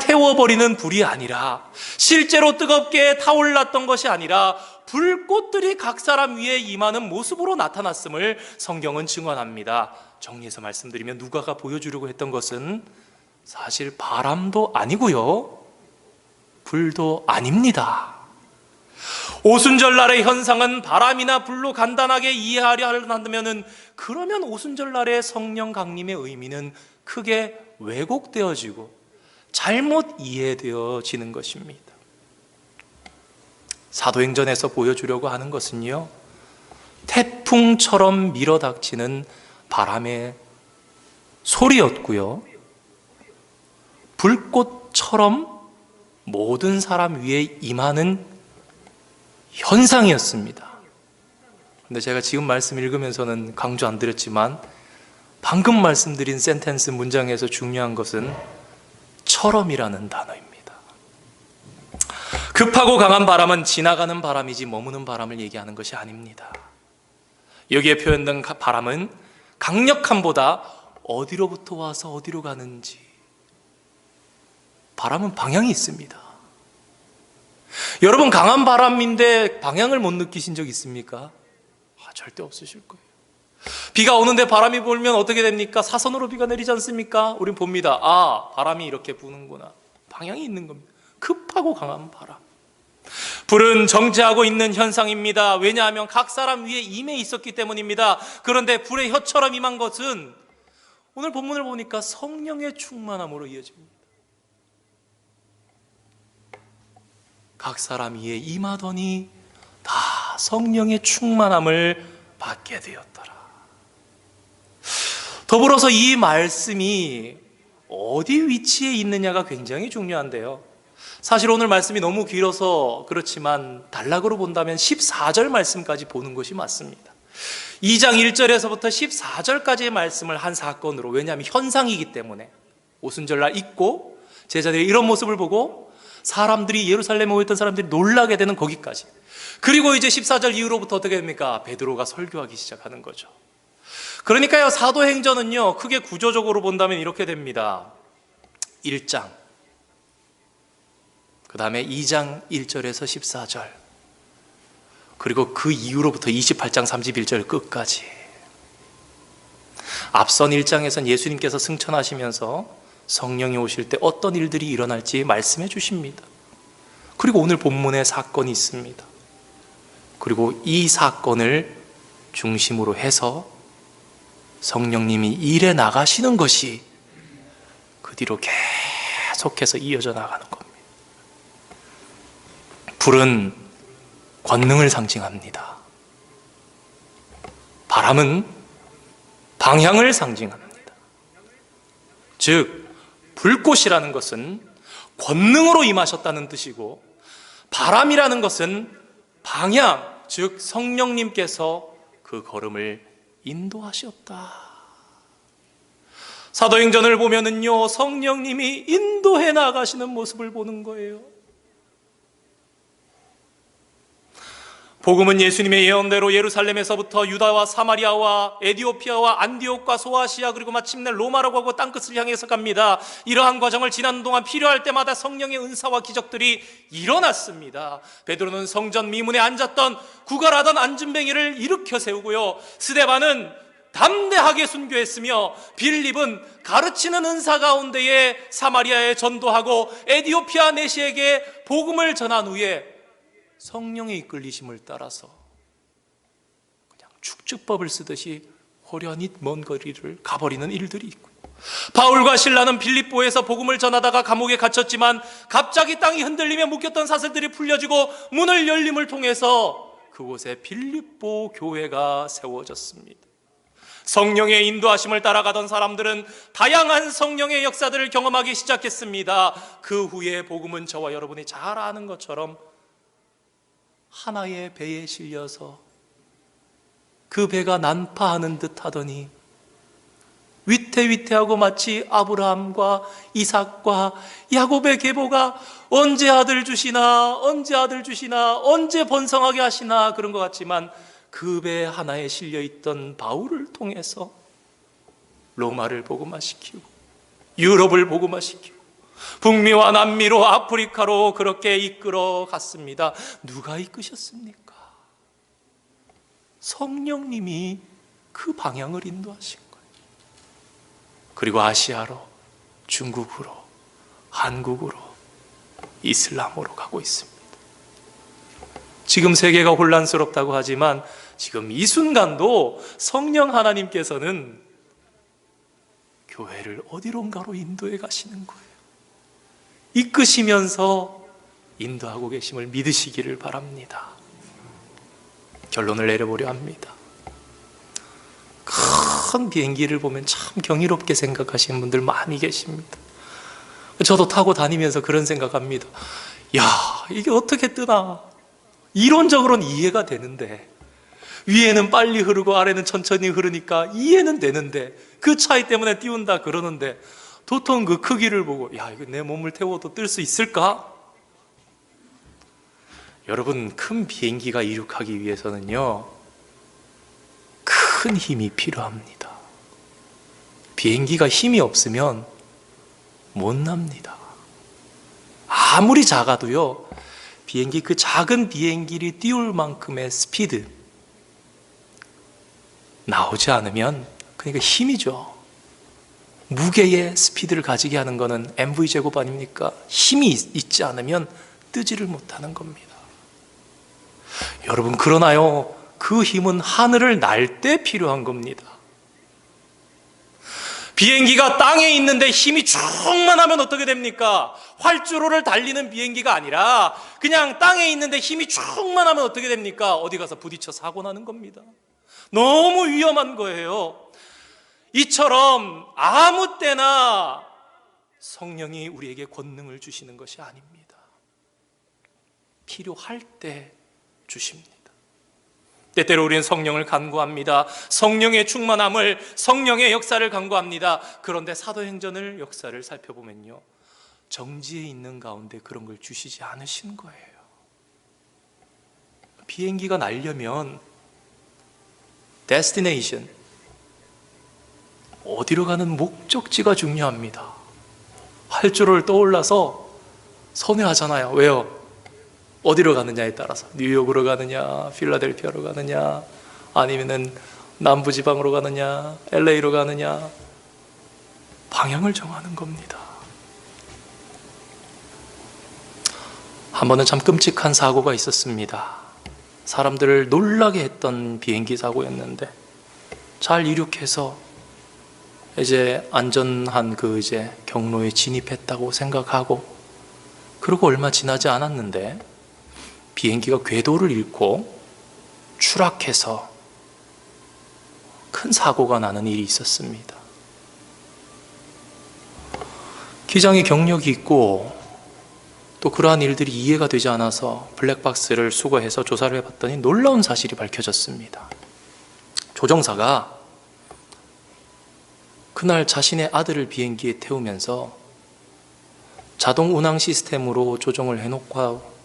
태워버리는 불이 아니라, 실제로 뜨겁게 타올랐던 것이 아니라 불꽃들이 각 사람 위에 임하는 모습으로 나타났음을 성경은 증언합니다. 정리해서 말씀드리면 누가가 보여주려고 했던 것은 사실 바람도 아니고요, 불도 아닙니다. 오순절날의 현상은 바람이나 불로 간단하게 이해하려 한다면, 그러면 오순절날의 성령 강림의 의미는 크게 왜곡되어지고 잘못 이해되어지는 것입니다. 사도행전에서 보여주려고 하는 것은요, 태풍처럼 밀어닥치는 바람의 소리였고요, 불꽃처럼 모든 사람 위에 임하는 현상이었습니다. 근데 제가 지금 말씀 읽으면서는 강조 안 드렸지만, 방금 말씀드린 센텐스 문장에서 중요한 것은 처럼이라는 단어입니다. 급하고 강한 바람은 지나가는 바람이지 머무는 바람을 얘기하는 것이 아닙니다. 여기에 표현된 바람은 강력함보다 어디로부터 와서 어디로 가는지, 바람은 방향이 있습니다. 여러분, 강한 바람인데 방향을 못 느끼신 적 있습니까? 절대 없으실 거예요. 비가 오는데 바람이 불면 어떻게 됩니까? 사선으로 비가 내리지 않습니까? 우린 봅니다. 바람이 이렇게 부는구나. 방향이 있는 겁니다. 급하고 강한 바람. 불은 정지하고 있는 현상입니다. 왜냐하면 각 사람 위에 임해 있었기 때문입니다. 그런데 불의 혀처럼 임한 것은 오늘 본문을 보니까 성령의 충만함으로 이어집니다. 각 사람 위에 임하더니 다 성령의 충만함을 받게 되었더라. 더불어서 이 말씀이 어디 위치에 있느냐가 굉장히 중요한데요, 사실 오늘 말씀이 너무 길어서 그렇지만 단락으로 본다면 14절 말씀까지 보는 것이 맞습니다. 2장 1절에서부터 14절까지의 말씀을 한 사건으로, 왜냐하면 현상이기 때문에 오순절날 있고 제자들이 이런 모습을 보고 사람들이, 예루살렘에 모였던 사람들이 놀라게 되는 거기까지, 그리고 이제 14절 이후로부터 어떻게 됩니까? 베드로가 설교하기 시작하는 거죠. 그러니까요, 사도행전은요, 크게 구조적으로 본다면 이렇게 됩니다. 1장, 그 다음에 2장 1절에서 14절, 그리고 그 이후로부터 28장 31절 끝까지. 앞선 1장에선 예수님께서 승천하시면서 성령이 오실 때 어떤 일들이 일어날지 말씀해 주십니다. 그리고 오늘 본문에 사건이 있습니다. 그리고 이 사건을 중심으로 해서 성령님이 일해 나가시는 것이 그 뒤로 계속해서 이어져 나가는 겁니다. 불은 권능을 상징합니다. 바람은 방향을 상징합니다. 즉, 불꽃이라는 것은 권능으로 임하셨다는 뜻이고, 바람이라는 것은 방향, 즉 성령님께서 그 걸음을 인도하셨다. 사도행전을 보면은요, 성령님이 인도해 나가시는 모습을 보는 거예요. 복음은 예수님의 예언대로 예루살렘에서부터 유다와 사마리아와 에디오피아와 안디옥과 소아시아, 그리고 마침내 로마라고 하고 땅끝을 향해서 갑니다. 이러한 과정을 지나는 동안 필요할 때마다 성령의 은사와 기적들이 일어났습니다. 베드로는 성전 미문에 앉았던 구걸하던 안진뱅이를 일으켜 세우고요, 스데반은 담대하게 순교했으며, 빌립은 가르치는 은사 가운데에 사마리아에 전도하고 에디오피아 내시에게 복음을 전한 후에 성령의 이끌리심을 따라서 그냥 축적법을 쓰듯이 호련히 먼 거리를 가버리는 일들이 있고요, 바울과 실라는 빌립보에서 복음을 전하다가 감옥에 갇혔지만 갑자기 땅이 흔들리며 묶였던 사슬들이 풀려지고 문을 열림을 통해서 그곳에 빌립보 교회가 세워졌습니다. 성령의 인도하심을 따라가던 사람들은 다양한 성령의 역사들을 경험하기 시작했습니다. 그 후에 복음은 저와 여러분이 잘 아는 것처럼 하나의 배에 실려서 그 배가 난파하는 듯 하더니 위태위태하고 마치 아브라함과 이삭과 야곱의 계보가 언제 아들 주시나 언제 아들 주시나 언제 번성하게 하시나 그런 것 같지만 그 배 하나에 실려있던 바울을 통해서 로마를 복음화시키고 유럽을 복음화시키고 북미와 남미로 아프리카로 그렇게 이끌어 갔습니다. 누가 이끄셨습니까? 성령님이 그 방향을 인도하신 거예요. 그리고 아시아로, 중국으로, 한국으로, 이슬람으로 가고 있습니다. 지금 세계가 혼란스럽다고 하지만 지금 이 순간도 성령 하나님께서는 교회를 어디론가로 인도해 가시는 거예요. 이끄시면서 인도하고 계심을 믿으시기를 바랍니다. 결론을 내려보려 합니다. 큰 비행기를 보면 참 경이롭게 생각하시는 분들 많이 계십니다. 저도 타고 다니면서 그런 생각합니다. 야, 이게 어떻게 뜨나? 이론적으로는 이해가 되는데 위에는 빨리 흐르고 아래는 천천히 흐르니까 이해는 되는데 그 차이 때문에 띄운다 그러는데 도통 그 크기를 보고 야, 이거 내 몸을 태워도 뜰 수 있을까? 여러분, 큰 비행기가 이륙하기 위해서는요, 큰 힘이 필요합니다. 비행기가 힘이 없으면 못 납니다. 아무리 작아도요, 비행기, 그 작은 비행기를 띄울 만큼의 스피드 나오지 않으면, 그러니까 힘이죠. 무게의 스피드를 가지게 하는 것은 mv제곱 아닙니까? 힘이 있지 않으면 뜨지를 못하는 겁니다. 여러분, 그러나요, 그 힘은 하늘을 날 때 필요한 겁니다. 비행기가 땅에 있는데 힘이 충만하면 어떻게 됩니까? 활주로를 달리는 비행기가 아니라 그냥 땅에 있는데 힘이 충만하면 어떻게 됩니까? 어디 가서 부딪혀 사고 나는 겁니다. 너무 위험한 거예요. 이처럼 아무 때나 성령이 우리에게 권능을 주시는 것이 아닙니다. 필요할 때 주십니다. 때때로 우리는 성령을 간구합니다. 성령의 충만함을, 성령의 역사를 간구합니다. 그런데 사도행전을 역사를 살펴보면요, 정지해 있는 가운데 그런 걸 주시지 않으신 거예요. 비행기가 날려면 데스티네이션, 어디로 가는 목적지가 중요합니다. 활주로를 떠올라서 선회하잖아요. 왜요? 어디로 가느냐에 따라서, 뉴욕으로 가느냐, 필라델피아로 가느냐, 아니면은 남부지방으로 가느냐, LA로 가느냐, 방향을 정하는 겁니다. 한 번은 참 끔찍한 사고가 있었습니다. 사람들을 놀라게 했던 비행기 사고였는데, 잘 이륙해서 이제 안전한 그 이제 경로에 진입했다고 생각하고, 그리고 얼마 지나지 않았는데 비행기가 궤도를 잃고 추락해서 큰 사고가 나는 일이 있었습니다. 기장이 경력이 있고 또 그러한 일들이 이해가 되지 않아서 블랙박스를 수거해서 조사를 해봤더니 놀라운 사실이 밝혀졌습니다. 조종사가 그날 자신의 아들을 비행기에 태우면서 자동 운항 시스템으로 조종을 해놓고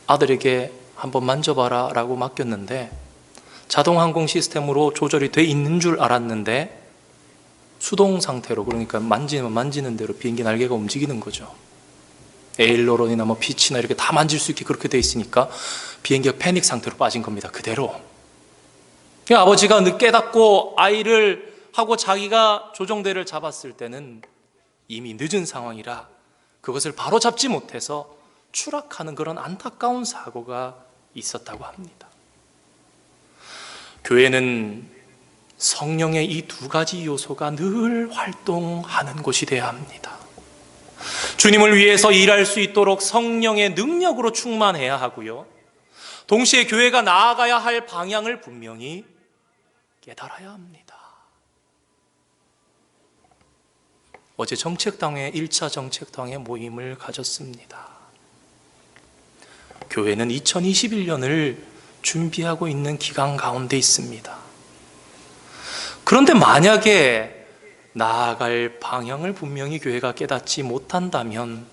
아들에게 한번 만져봐라 라고 맡겼는데, 자동 항공 시스템으로 조절이 돼 있는 줄 알았는데 수동 상태로, 그러니까 만지면 만지는 대로 비행기 날개가 움직이는 거죠. 에일로론이나 뭐 피치나 이렇게 다 만질 수 있게 그렇게 돼 있으니까 비행기가 패닉 상태로 빠진 겁니다. 그대로. 아버지가 깨닫고 아이를 하고 자기가 조종대를 잡았을 때는 이미 늦은 상황이라 그것을 바로 잡지 못해서 추락하는 그런 안타까운 사고가 있었다고 합니다. 교회는 성령의 이 두 가지 요소가 늘 활동하는 곳이 되어야 합니다. 주님을 위해서 일할 수 있도록 성령의 능력으로 충만해야 하고요, 동시에 교회가 나아가야 할 방향을 분명히 깨달아야 합니다. 어제 정책당회 1차 정책당회 모임을 가졌습니다. 교회는 2021년을 준비하고 있는 기간 가운데 있습니다. 그런데 만약에 나아갈 방향을 분명히 교회가 깨닫지 못한다면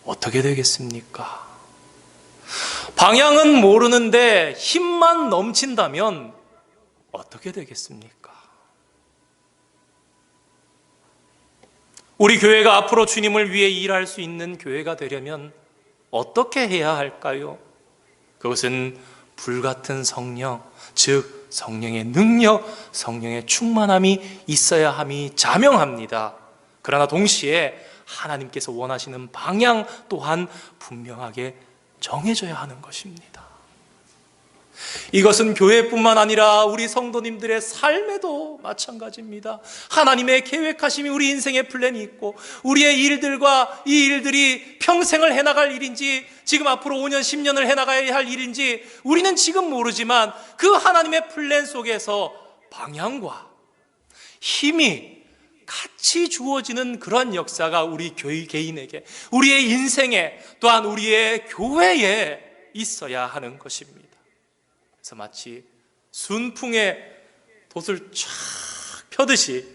어떻게 되겠습니까? 방향은 모르는데 힘만 넘친다면 어떻게 되겠습니까? 우리 교회가 앞으로 주님을 위해 일할 수 있는 교회가 되려면 어떻게 해야 할까요? 그것은 불같은 성령, 즉 성령의 능력, 성령의 충만함이 있어야 함이 자명합니다. 그러나 동시에 하나님께서 원하시는 방향 또한 분명하게 정해져야 하는 것입니다. 이것은 교회뿐만 아니라 우리 성도님들의 삶에도 마찬가지입니다. 하나님의 계획하심이 우리 인생의 플랜이 있고, 우리의 일들과 이 일들이 평생을 해나갈 일인지 지금 앞으로 5년, 10년을 해나가야 할 일인지 우리는 지금 모르지만 그 하나님의 플랜 속에서 방향과 힘이 같이 주어지는 그런 역사가 우리 개인에게, 우리의 인생에, 또한 우리의 교회에 있어야 하는 것입니다. 그래서 마치 순풍에 돛을 쫙 펴듯이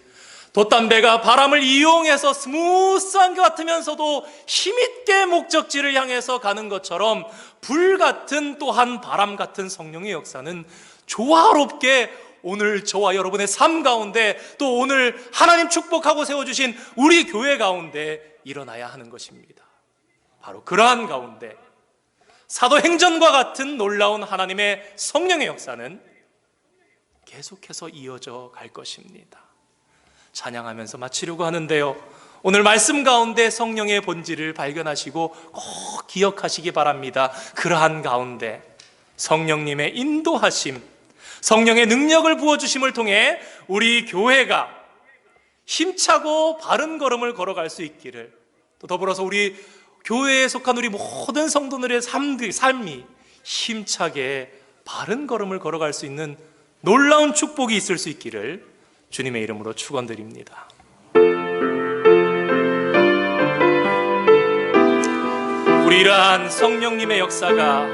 돛담배가 바람을 이용해서 스무스한 것 같으면서도 힘있게 목적지를 향해서 가는 것처럼, 불같은 또한 바람 같은 성령의 역사는 조화롭게 오늘 저와 여러분의 삶 가운데, 또 오늘 하나님 축복하고 세워주신 우리 교회 가운데 일어나야 하는 것입니다. 바로 그러한 가운데 사도행전과 같은 놀라운 하나님의 성령의 역사는 계속해서 이어져 갈 것입니다. 찬양하면서 마치려고 하는데요, 오늘 말씀 가운데 성령의 본질을 발견하시고 꼭 기억하시기 바랍니다. 그러한 가운데 성령님의 인도하심, 성령의 능력을 부어주심을 통해 우리 교회가 힘차고 바른 걸음을 걸어갈 수 있기를, 또 더불어서 우리 교회에 속한 우리 모든 성도들의 삶이 힘차게 바른 걸음을 걸어갈 수 있는 놀라운 축복이 있을 수 있기를 주님의 이름으로 축원드립니다. 우리 이러한 성령님의 역사가,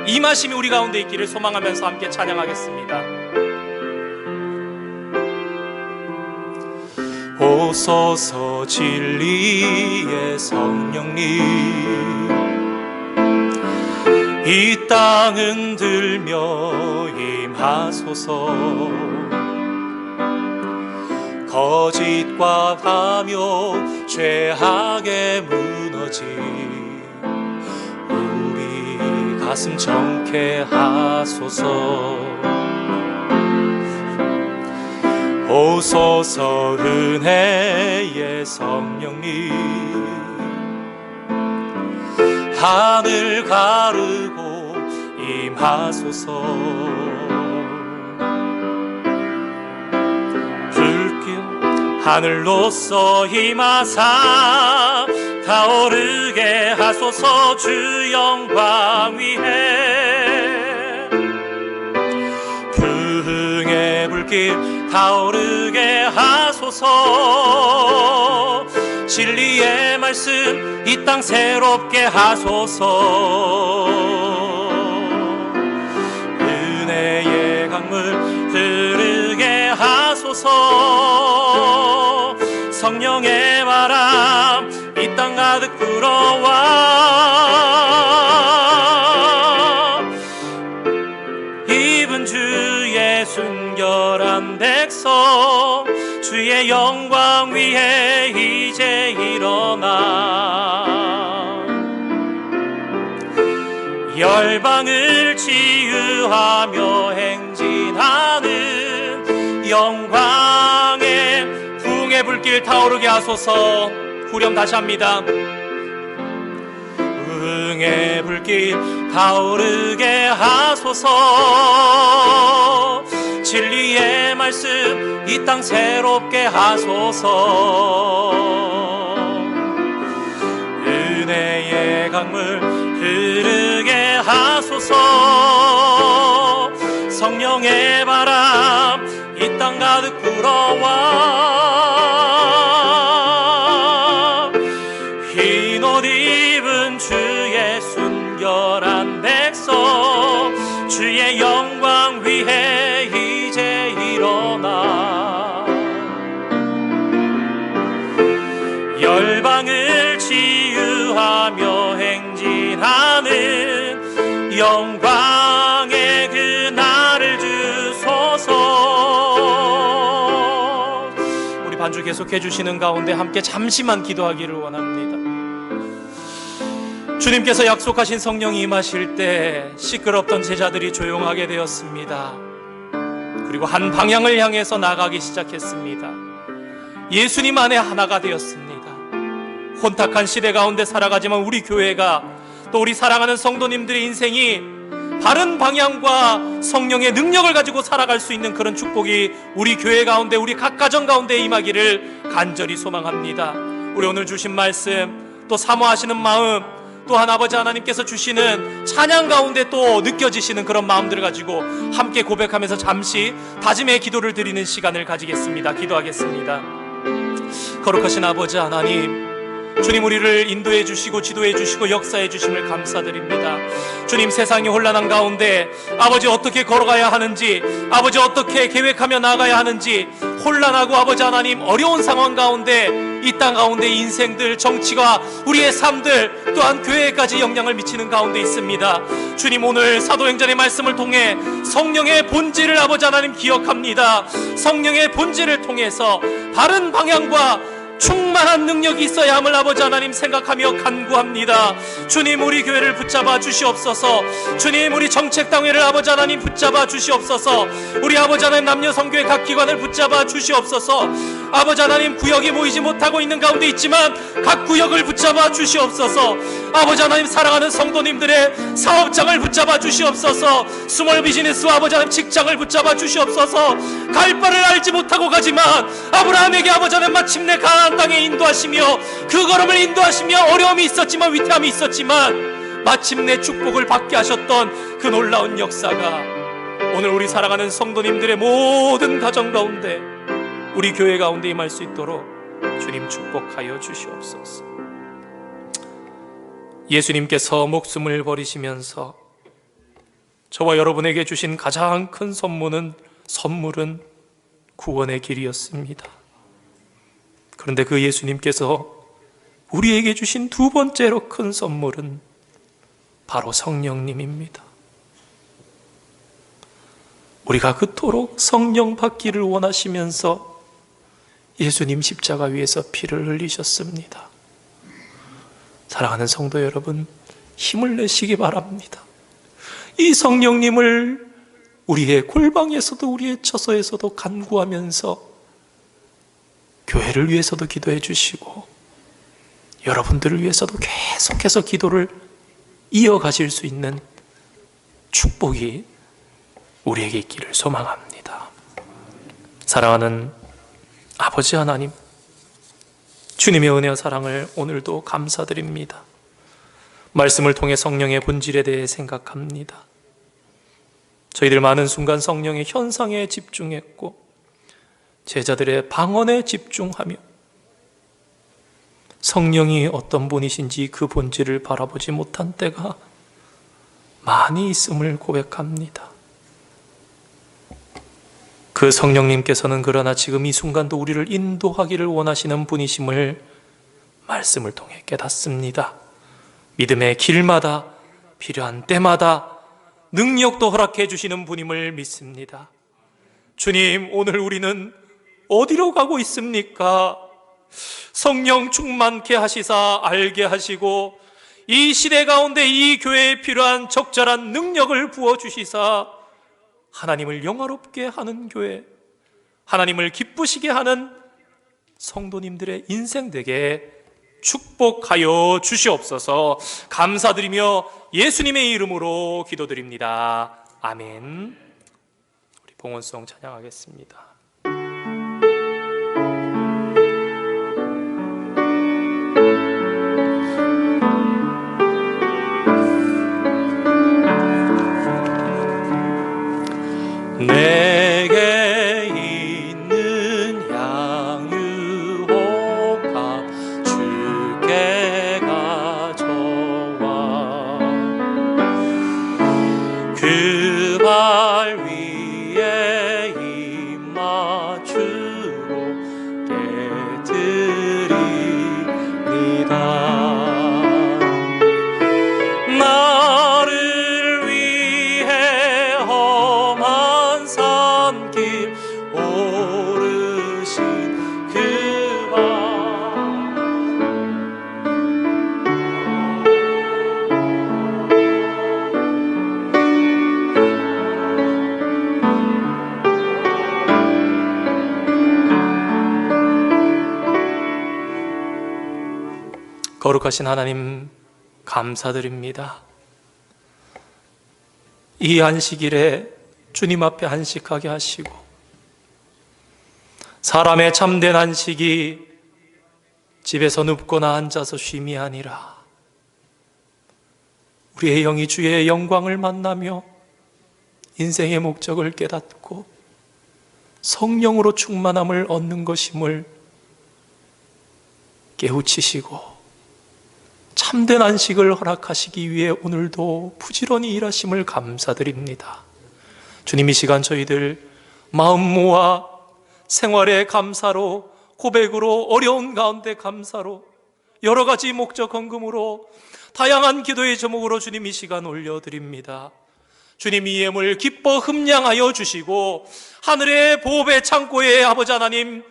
임하심이 우리 가운데 있기를 소망하면서 함께 찬양하겠습니다. 오소서 진리의 성령님, 이 땅 흔들며 임하소서. 거짓과 파묘 죄악에 무너진 우리 가슴 정케하소서. 오소서 은혜의 성령님, 하늘 가르고 임하소서. 불길 하늘로서 임하사 타오르게 하소서. 주 영광 위에 부흥의 불길 타오르게 하소서. 진리의 말씀 이 땅 새롭게 하소서. 은혜의 강물 흐르게 하소서. 성령의 바람 이 땅 가득 불어와. 입은 주의 순결한 백성, 주의 영광 위에 이제 일어나 열방을 치유하며 행진하는 영광의 부흥의 불길 타오르게 하소서. 후렴 다시 합니다. 부흥의 불길 타오르게 하소서. 진리의 말씀 이 땅 새롭게 하소서. 은혜의 강물 흐르게 하소서. 성령의 바람 이 땅 가득 불어와. 흰 옷 입은 주의 순결한 백성, 주의 영광 위에 이제 일어나. 열방을 치유하며 행진하는 영광의 그 날을 주소서. 우리 반주 계속해 주시는 가운데 함께 잠시만 기도하기를 원합니다. 주님께서 약속하신 성령이 임하실 때 시끄럽던 제자들이 조용하게 되었습니다. 그리고 한 방향을 향해서 나가기 시작했습니다. 예수님 안에 하나가 되었습니다. 혼탁한 시대 가운데 살아가지만 우리 교회가, 또 우리 사랑하는 성도님들의 인생이 바른 방향과 성령의 능력을 가지고 살아갈 수 있는 그런 축복이 우리 교회 가운데, 우리 각 가정 가운데 임하기를 간절히 소망합니다. 우리 오늘 주신 말씀, 또 사모하시는 마음, 또한 아버지 하나님께서 주시는 찬양 가운데 또 느껴지시는 그런 마음들을 가지고 함께 고백하면서 잠시 다짐의 기도를 드리는 시간을 가지겠습니다. 기도하겠습니다. 거룩하신 아버지 하나님, 주님, 우리를 인도해 주시고 지도해 주시고 역사해 주심을 감사드립니다. 주님, 세상이 혼란한 가운데 아버지 어떻게 걸어가야 하는지, 아버지 어떻게 계획하며 나아가야 하는지 혼란하고 아버지 하나님 어려운 상황 가운데, 이 땅 가운데 인생들, 정치가, 우리의 삶들, 또한 교회까지 영향을 미치는 가운데 있습니다. 주님, 오늘 사도행전의 말씀을 통해 성령의 본질을 아버지 하나님 기억합니다. 성령의 본질을 통해서 바른 방향과 충만한 능력이 있어야 함을 아버지 하나님 생각하며 간구합니다. 주님, 우리 교회를 붙잡아 주시옵소서. 주님, 우리 정책당회를 아버지 하나님 붙잡아 주시옵소서. 우리 아버지 하나님 남녀 성교회 각 기관을 붙잡아 주시옵소서. 아버지 하나님, 구역이 모이지 못하고 있는 가운데 있지만 각 구역을 붙잡아 주시옵소서. 아버지 하나님, 사랑하는 성도님들의 사업장을 붙잡아 주시옵소서. 스몰 비즈니스와 아버지 하나님 직장을 붙잡아 주시옵소서. 갈 바를 알지 못하고 가지만 아브라함에게 아버지 하나님 마침내 가나안 땅에 인도하시며, 그 걸음을 인도하시며 어려움이 있었지만 위태함이 있었지만 마침내 축복을 받게 하셨던 그 놀라운 역사가 오늘 우리 사랑하는 성도님들의 모든 가정 가운데, 우리 교회 가운데 임할 수 있도록 주님 축복하여 주시옵소서. 예수님께서 목숨을 버리시면서 저와 여러분에게 주신 가장 큰 선물은 구원의 길이었습니다. 그런데 그 예수님께서 우리에게 주신 두 번째로 큰 선물은 바로 성령님입니다. 우리가 그토록 성령 받기를 원하시면서 예수님 십자가 위에서 피를 흘리셨습니다. 사랑하는 성도 여러분, 힘을 내시기 바랍니다. 이 성령님을 우리의 골방에서도 우리의 처소에서도 간구하면서 교회를 위해서도 기도해 주시고 여러분들을 위해서도 계속해서 기도를 이어가실 수 있는 축복이 우리에게 있기를 소망합니다. 사랑하는 아버지 하나님, 주님의 은혜와 사랑을 오늘도 감사드립니다. 말씀을 통해 성령의 본질에 대해 생각합니다. 저희들 많은 순간 성령의 현상에 집중했고 제자들의 방언에 집중하며 성령이 어떤 분이신지 그 본질을 바라보지 못한 때가 많이 있음을 고백합니다. 그 성령님께서는 그러나 지금 이 순간도 우리를 인도하기를 원하시는 분이심을 말씀을 통해 깨닫습니다. 믿음의 길마다 필요한 때마다 능력도 허락해 주시는 분임을 믿습니다. 주님, 오늘 우리는 어디로 가고 있습니까? 성령 충만케 하시사 알게 하시고 이 시대 가운데 이 교회에 필요한 적절한 능력을 부어주시사 하나님을 영화롭게 하는 교회, 하나님을 기쁘시게 하는 성도님들의 인생 되게 축복하여 주시옵소서. 감사드리며 예수님의 이름으로 기도드립니다. 아멘. 우리 봉헌송 찬양하겠습니다. 내게 있는 향유호가 주께 가져와 그 발 위에 입 맞추고 깨드리리다. 나를 위해 험한 산길 오르신 그 발 거룩하신 하나님 감사드립니다. 이 안식일에 주님 앞에 안식하게 하시고 사람의 참된 안식이 집에서 눕거나 앉아서 쉼이 아니라 우리의 영이 주의 영광을 만나며 인생의 목적을 깨닫고 성령으로 충만함을 얻는 것임을 깨우치시고 참된 안식을 허락하시기 위해 오늘도 부지런히 일하심을 감사드립니다. 주님, 이 시간 저희들 마음 모아 생활의 감사로, 고백으로, 어려운 가운데 감사로, 여러 가지 목적 헌금으로, 다양한 기도의 제목으로 주님 이 시간 올려드립니다. 주님, 이 예물 기뻐 흠량하여 주시고 하늘의 보배 창고에 아버지 하나님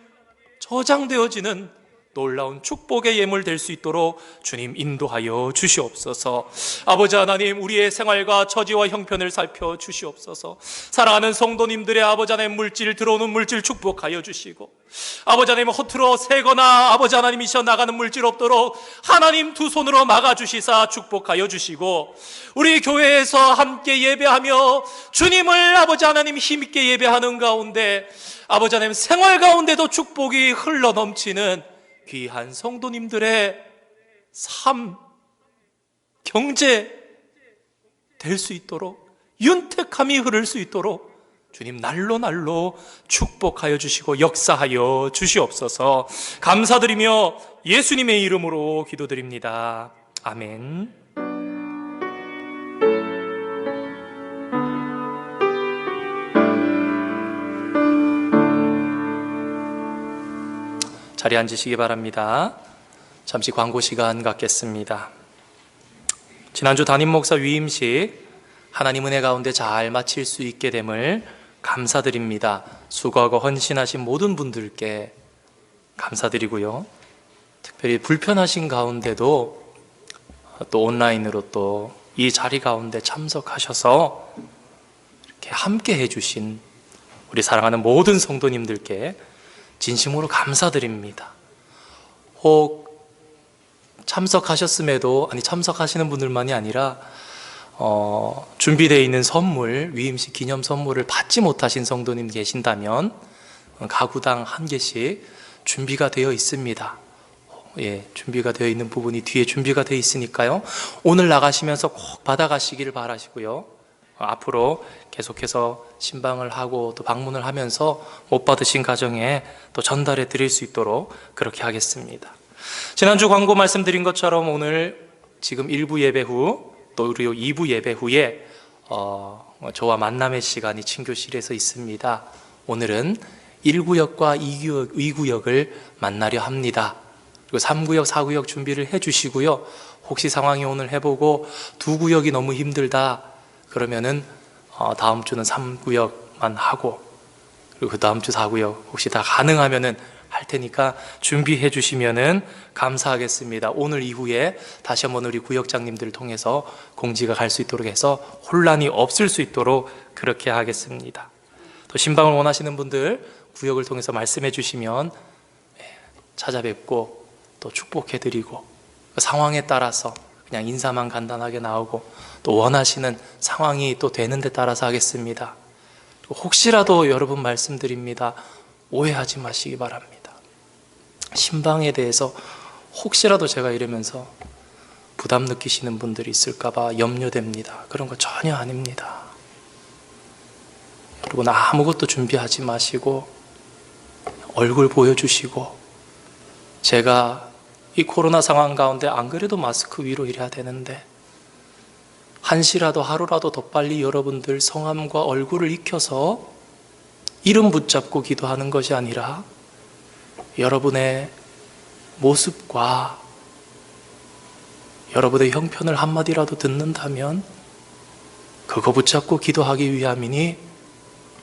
저장되어지는 놀라운 축복의 예물 될 수 있도록 주님 인도하여 주시옵소서. 아버지 하나님, 우리의 생활과 처지와 형편을 살펴 주시옵소서. 사랑하는 성도님들의 아버지 하나님 들어오는 물질 축복하여 주시고, 아버지 하나님 허투루 새거나 아버지 하나님이셔 나가는 물질 없도록 하나님 두 손으로 막아주시사 축복하여 주시고, 우리 교회에서 함께 예배하며 주님을 아버지 하나님 힘있게 예배하는 가운데 아버지 하나님 생활 가운데도 축복이 흘러넘치는 귀한 성도님들의 삶, 경제 될 수 있도록, 윤택함이 흐를 수 있도록 주님 날로 축복하여 주시고 역사하여 주시옵소서. 감사드리며 예수님의 이름으로 기도드립니다. 아멘. 자리에 앉으시기 바랍니다. 잠시 광고 시간 갖겠습니다. 지난주 담임 목사 위임식 하나님 은혜 가운데 잘 마칠 수 있게 됨을 감사드립니다. 수고하고 헌신하신 모든 분들께 감사드리고요. 특별히 불편하신 가운데도 또 온라인으로 또 이 자리 가운데 참석하셔서 이렇게 함께 해주신 우리 사랑하는 모든 성도님들께 진심으로 감사드립니다. 혹 참석하셨음에도 참석하시는 분들만이 아니라 준비되어 있는 선물, 위임식 기념 선물을 받지 못하신 성도님 계신다면 가구당 한 개씩 준비가 되어 있습니다. 준비가 되어 있는 부분이 뒤에 준비가 되어 있으니까요. 오늘 나가시면서 꼭 받아가시기를 바라시고요. 앞으로 계속해서 신방을 하고 또 방문을 하면서 못 받으신 가정에 또 전달해 드릴 수 있도록 그렇게 하겠습니다. 지난주 광고 말씀드린 것처럼 오늘 지금 1부 예배 후 또 그리고 2부 예배 후에 저와 만남의 시간이 친교실에서 있습니다. 오늘은 1구역과 2구역을 만나려 합니다. 그리고 3구역, 4구역 준비를 해 주시고요. 혹시 상황이 오늘 해보고 2구역이 너무 힘들다 그러면은 다음 주는 3구역만 하고, 그리고 그 다음 주 4구역 혹시 다 가능하면은 할 테니까 준비해 주시면은 감사하겠습니다. 오늘 이후에 다시 한번 우리 구역장님들을 통해서 공지가 갈 수 있도록 해서 혼란이 없을 수 있도록 그렇게 하겠습니다. 또 신방을 원하시는 분들 구역을 통해서 말씀해 주시면 찾아뵙고 또 축복해 드리고, 상황에 따라서 그냥 인사만 간단하게 나오고 또 원하시는 상황이 또 되는 데 따라서 하겠습니다. 혹시라도 여러분 말씀드립니다. 오해하지 마시기 바랍니다. 신방에 대해서 혹시라도 제가 이러면서 부담 느끼시는 분들이 있을까봐 염려됩니다. 그런 거 전혀 아닙니다. 여러분 아무것도 준비하지 마시고 얼굴 보여주시고, 제가 이 코로나 상황 가운데 안 그래도 마스크 위로 일해야 되는데 한시라도 하루라도 더 빨리 여러분들 성함과 얼굴을 익혀서 이름 붙잡고 기도하는 것이 아니라 여러분의 모습과 여러분의 형편을 한마디라도 듣는다면 그거 붙잡고 기도하기 위함이니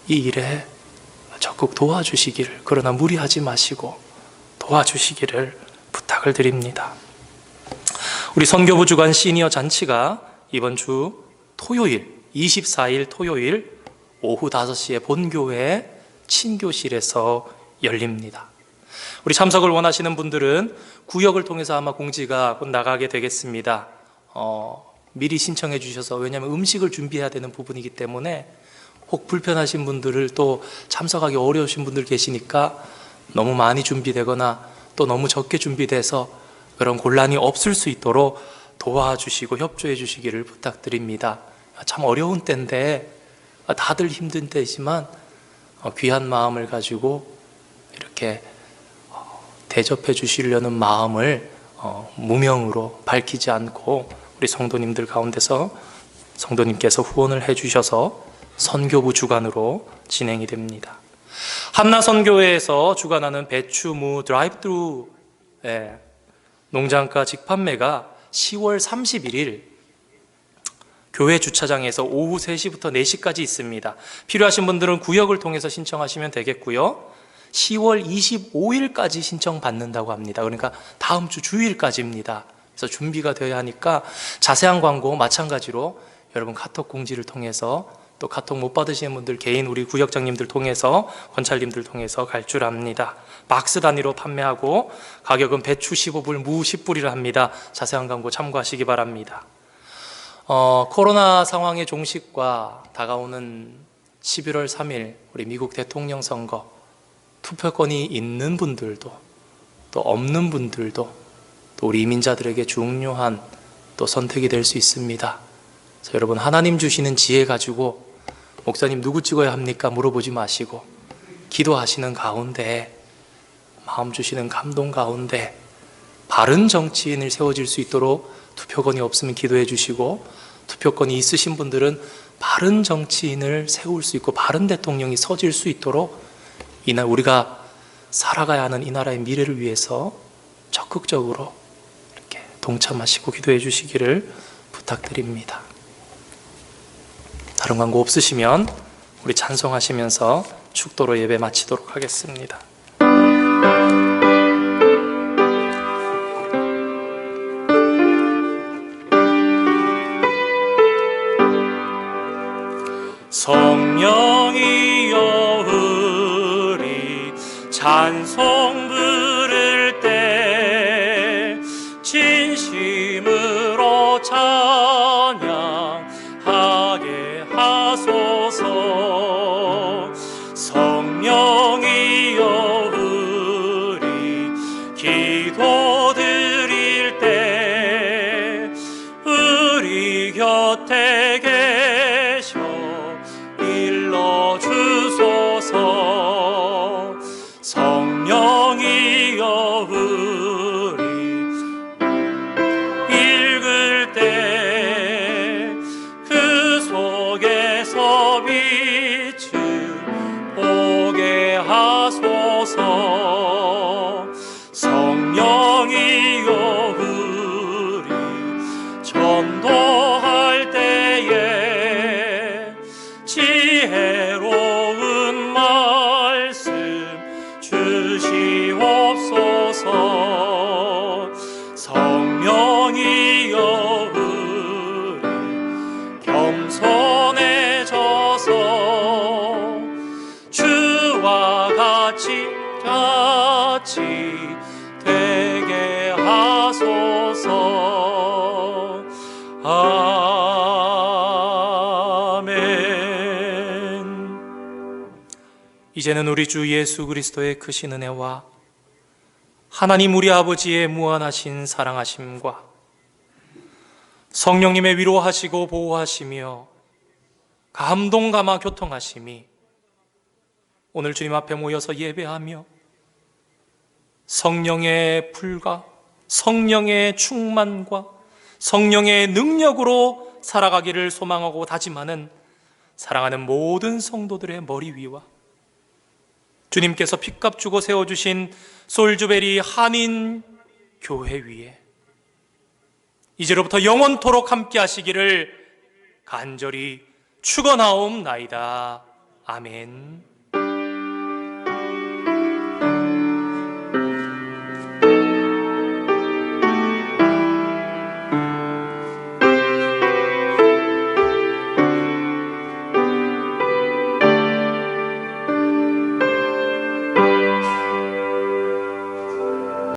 이 일에 적극 도와주시기를, 그러나 무리하지 마시고 도와주시기를 부탁을 드립니다. 우리 선교부 주간 시니어 잔치가 이번 주 토요일 24일 토요일 오후 5시에 본교회 친교실에서 열립니다. 우리 참석을 원하시는 분들은 구역을 통해서 아마 공지가 곧 나가게 되겠습니다. 미리 신청해 주셔서, 왜냐하면 음식을 준비해야 되는 부분이기 때문에 혹 불편하신 분들을, 또 참석하기 어려우신 분들 계시니까 너무 많이 준비되거나 또 너무 적게 준비돼서 그런 곤란이 없을 수 있도록 도와주시고 협조해 주시기를 부탁드립니다. 참 어려운 때인데, 다들 힘든 때이지만 귀한 마음을 가지고 이렇게 대접해 주시려는 마음을 무명으로 밝히지 않고 우리 성도님들 가운데서 성도님께서 후원을 해 주셔서 선교부 주간으로 진행이 됩니다. 한나선교회에서 주관하는 배추, 무, 드라이브트루 농장가 직판매가 10월 31일 교회 주차장에서 오후 3시부터 4시까지 있습니다. 필요하신 분들은 구역을 통해서 신청하시면 되겠고요. 10월 25일까지 신청받는다고 합니다. 그러니까 다음 주 주일까지입니다. 그래서 준비가 되어야 하니까 자세한 광고 마찬가지로 여러분 카톡 공지를 통해서, 또 카톡 못 받으시는 분들 개인 우리 구역장님들 통해서, 권찰님들 통해서 갈 줄 압니다. 박스 단위로 판매하고 가격은 배추 15불, 무 10불이라 합니다. 자세한 광고 참고하시기 바랍니다. 코로나 상황의 종식과 다가오는 11월 3일 우리 미국 대통령 선거, 투표권이 있는 분들도 또 없는 분들도 또 우리 이민자들에게 중요한 또 선택이 될 수 있습니다. 그래서 여러분 하나님 주시는 지혜 가지고 목사님 누구 찍어야 합니까? 물어보지 마시고 기도하시는 가운데, 마음 주시는 감동 가운데 바른 정치인을 세워질 수 있도록, 투표권이 없으면 기도해 주시고 투표권이 있으신 분들은 바른 정치인을 세울 수 있고 바른 대통령이 서질 수 있도록 이날 우리가 살아가야 하는 이 나라의 미래를 위해서 적극적으로 이렇게 동참하시고 기도해 주시기를 부탁드립니다. 다른 광고 없으시면 우리 찬송하시면서 축도로 예배 마치도록 하겠습니다. 성령이여 우리 찬송 부를 때 진심으로 찬양하게 하소서. 성령이여 우리 기도 드릴 때 우리 곁에 계셔 일러주소서. 성령이여 우리 읽을 때 그 속에서 빛을 보게 하소서. 성령이여 우리 전도할 때에 지혜로운 말씀 주시옵소서. 성령이여 우리 겸손해져서 주와 같이 되게 하소서. 아멘. 이제는 우리 주 예수 그리스도의 크신 은혜와 하나님 우리 아버지의 무한하신 사랑하심과 성령님의 위로하시고 보호하시며 감동감화 교통하심이 오늘 주님 앞에 모여서 예배하며 성령의 불과 성령의 충만과 성령의 능력으로 살아가기를 소망하고 다짐하는 사랑하는 모든 성도들의 머리 위와 주님께서 핏값 주고 세워주신 솔즈베리 한인 교회 위에 이제로부터 영원토록 함께 하시기를 간절히 축원하옵나이다. 아멘.